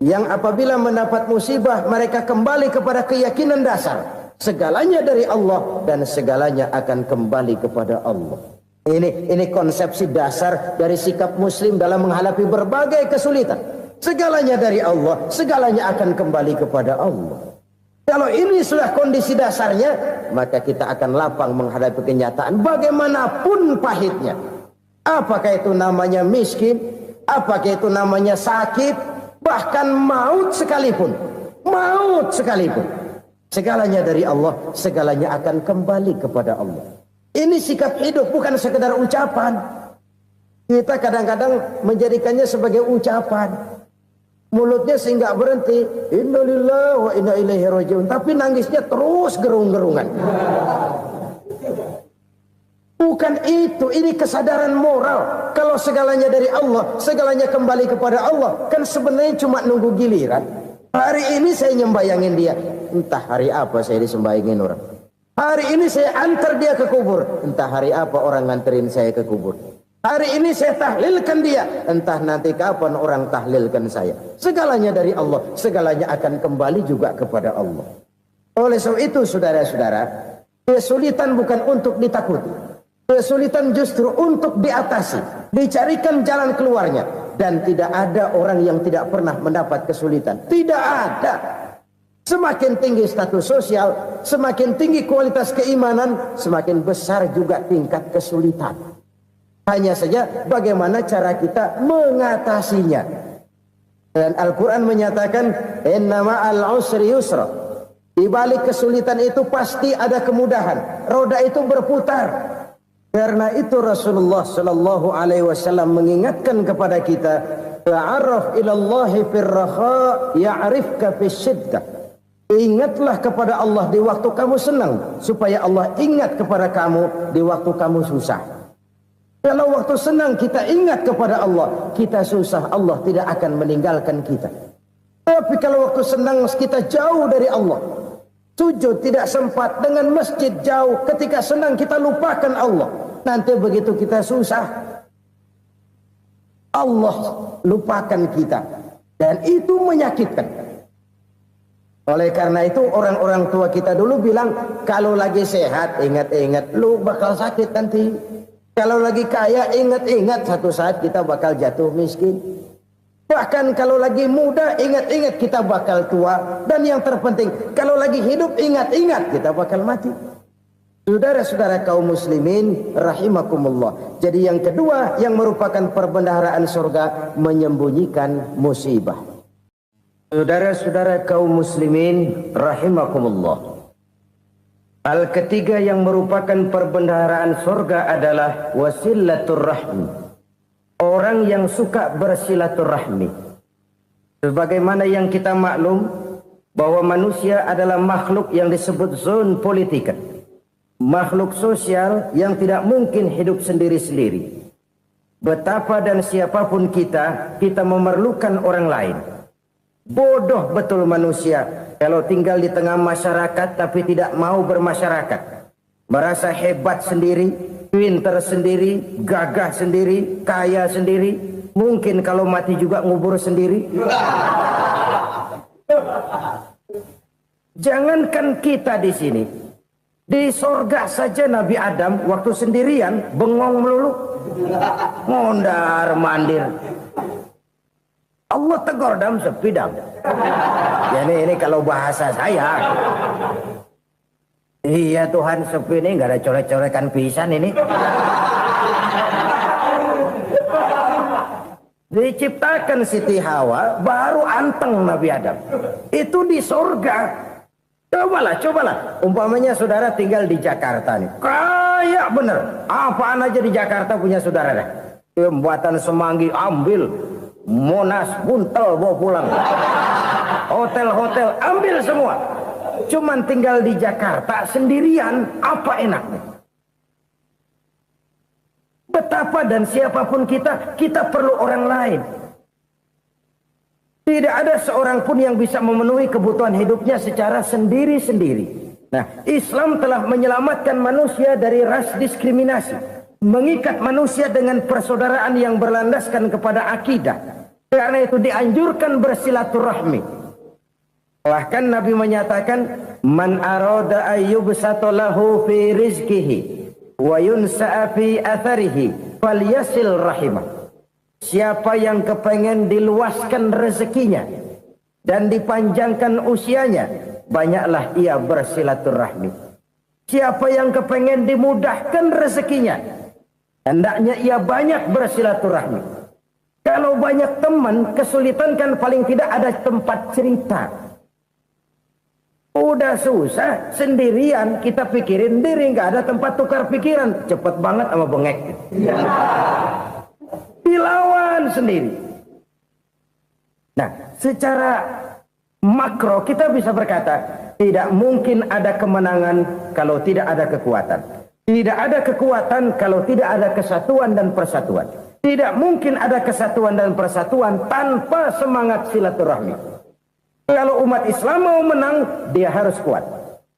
Speaker 2: Yang apabila mendapat musibah mereka kembali kepada keyakinan dasar, segalanya dari Allah dan segalanya akan kembali kepada Allah. Ini konsepsi dasar dari sikap muslim dalam menghadapi berbagai kesulitan. Segalanya dari Allah, segalanya akan kembali kepada Allah. Kalau ini sudah kondisi dasarnya, maka kita akan lapang menghadapi kenyataan bagaimanapun pahitnya. Apakah itu namanya miskin? Apakah itu namanya sakit? Bahkan maut sekalipun. Maut sekalipun. Segalanya dari Allah, segalanya akan kembali kepada Allah. Ini sikap hidup, bukan sekedar ucapan. Kita kadang-kadang menjadikannya sebagai ucapan. Mulutnya sehingga berhenti, innalillahi wa inna ilaihi raji'un, tapi nangisnya terus gerung-gerungan. Bukan itu, ini kesadaran moral. Kalau segalanya dari Allah, segalanya kembali kepada Allah, kan sebenarnya cuma nunggu giliran. Hari ini saya nyembayangin dia, entah hari apa saya disembayangin orang. Hari ini saya antar dia ke kubur, entah hari apa orang nganterin saya ke kubur. Hari ini saya tahlilkan dia, entah nanti kapan orang tahlilkan saya. Segalanya dari Allah, segalanya akan kembali juga kepada Allah. Oleh sebab itu saudara-saudara, kesulitan bukan untuk ditakuti. Kesulitan justru untuk diatasi, dicarikan jalan keluarnya. Dan tidak ada orang yang tidak pernah mendapat kesulitan. Tidak ada. Semakin tinggi status sosial, semakin tinggi kualitas keimanan, semakin besar juga tingkat kesulitan. Hanya saja bagaimana cara kita mengatasinya. Dan Al-Quran menyatakan, "Inna ma'al usri yusra." Di balik kesulitan itu pasti ada kemudahan. Roda itu berputar. Karena itu Rasulullah sallallahu alaihi wasallam mengingatkan kepada kita, "Ta'arraf ila Allahi fir raha ya'rifka fis syiddah." Ingatlah kepada Allah di waktu kamu senang, supaya Allah ingat kepada kamu di waktu kamu susah. Kalau waktu senang kita ingat kepada Allah, kita susah, Allah tidak akan meninggalkan kita. Tapi kalau waktu senang kita jauh dari Allah, sujud tidak sempat, dengan masjid jauh, ketika senang kita lupakan Allah. Nanti begitu kita susah, Allah lupakan kita. Dan itu menyakitkan. Oleh karena itu orang-orang tua kita dulu bilang, kalau lagi sehat ingat-ingat lu bakal sakit nanti. Kalau lagi kaya ingat-ingat satu saat kita bakal jatuh miskin. Bahkan kalau lagi muda ingat-ingat kita bakal tua. Dan yang terpenting, kalau lagi hidup ingat-ingat kita bakal mati. Saudara-saudara kaum muslimin rahimakumullah. Jadi yang kedua yang merupakan perbendaharaan surga, menyembunyikan musibah. Saudara-saudara kaum muslimin rahimakumullah. Hal ketiga yang merupakan perbendaharaan surga adalah wasilatur rahmi. Orang yang suka bersilaturahmi. Sebagaimana yang kita maklum bahwa manusia adalah makhluk yang disebut zon politika. Makhluk sosial yang tidak mungkin hidup sendiri-sendiri. Betapa dan siapapun kita memerlukan orang lain. Bodoh betul manusia kalau tinggal di tengah masyarakat tapi tidak mau bermasyarakat. Merasa hebat sendiri, pintar sendiri, gagah sendiri, kaya sendiri. Mungkin kalau mati juga ngubur sendiri. Jangankan kita di sini. Di sorga saja Nabi Adam waktu sendirian bengong melulu, mondar mandir. Allah tegur dam sepidam. Ya ini kalau bahasa saya. Iya Tuhan sepi ini nggak ada coret-coretan pisan ini. Diciptakan Siti Hawa baru anteng Nabi Adam. Itu di sorga. Cobalah. Umpamanya saudara tinggal di Jakarta nih. Kayak bener. Apaan aja di Jakarta punya saudara dah. Jembatan Semanggi ambil. Monas buntel bawa pulang. Hotel-hotel ambil semua. Cuman tinggal di Jakarta sendirian. Apa enaknya? Betapa dan siapapun kita perlu orang lain. Tidak ada seorang pun yang bisa memenuhi kebutuhan hidupnya secara sendiri-sendiri. Nah, Islam telah menyelamatkan manusia dari ras diskriminasi. Mengikat manusia dengan persaudaraan yang berlandaskan kepada akidah. Karena itu dianjurkan bersilaturahmi. Bahkan Nabi menyatakan, Man arada ayyubsata lahu fi rizkihi wa yunsa'a fi atharihi falyasil rahimah. Siapa yang kepengen diluaskan rezekinya dan dipanjangkan usianya, banyaklah ia bersilaturahmi. Siapa yang kepengen dimudahkan rezekinya, hendaknya ia banyak bersilaturahmi. Kalau banyak teman, kesulitan kan paling tidak ada tempat cerita. Udah susah, sendirian kita pikirin diri, nggak ada tempat tukar pikiran. Cepet banget sama bengek. Dilawan sendiri. Nah, secara makro kita bisa berkata, tidak mungkin ada kemenangan kalau tidak ada kekuatan. Tidak ada kekuatan kalau tidak ada kesatuan dan persatuan. Tidak mungkin ada kesatuan dan persatuan tanpa semangat silaturahmi. Kalau umat Islam mau menang, dia harus kuat.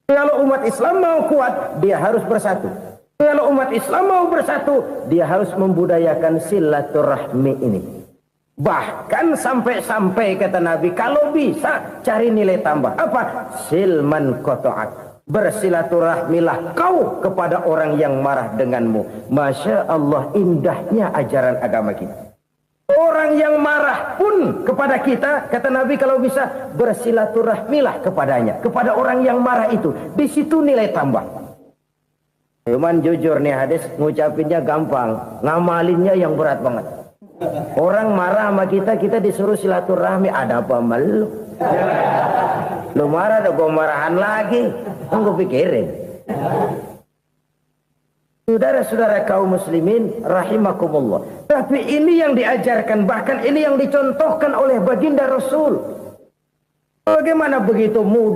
Speaker 2: Kalau umat Islam mau kuat, dia harus bersatu. Kalau umat Islam mau bersatu, dia harus membudayakan silaturahmi ini. Bahkan sampai-sampai kata Nabi, kalau bisa cari nilai tambah. Apa? Silman qata'ak. Bersilaturahmilah kau kepada orang yang marah denganmu. Masya Allah, indahnya ajaran agama kita. Orang yang marah pun kepada kita, kata Nabi, kalau bisa bersilaturahmilah kepadanya. Kepada orang yang marah itu. Di situ nilai tambah. Cuman jujur nih hadis, ngucapinnya gampang, ngamalinnya yang berat banget. Orang marah sama kita disuruh silaturahmi, ada apa malu? Lu marah, ada gua marahan lagi. Tunggu pikirin. Saudara-saudara kaum muslimin rahimakumullah. Tapi ini yang diajarkan, bahkan ini yang dicontohkan oleh baginda Rasul. Bagaimana begitu mudah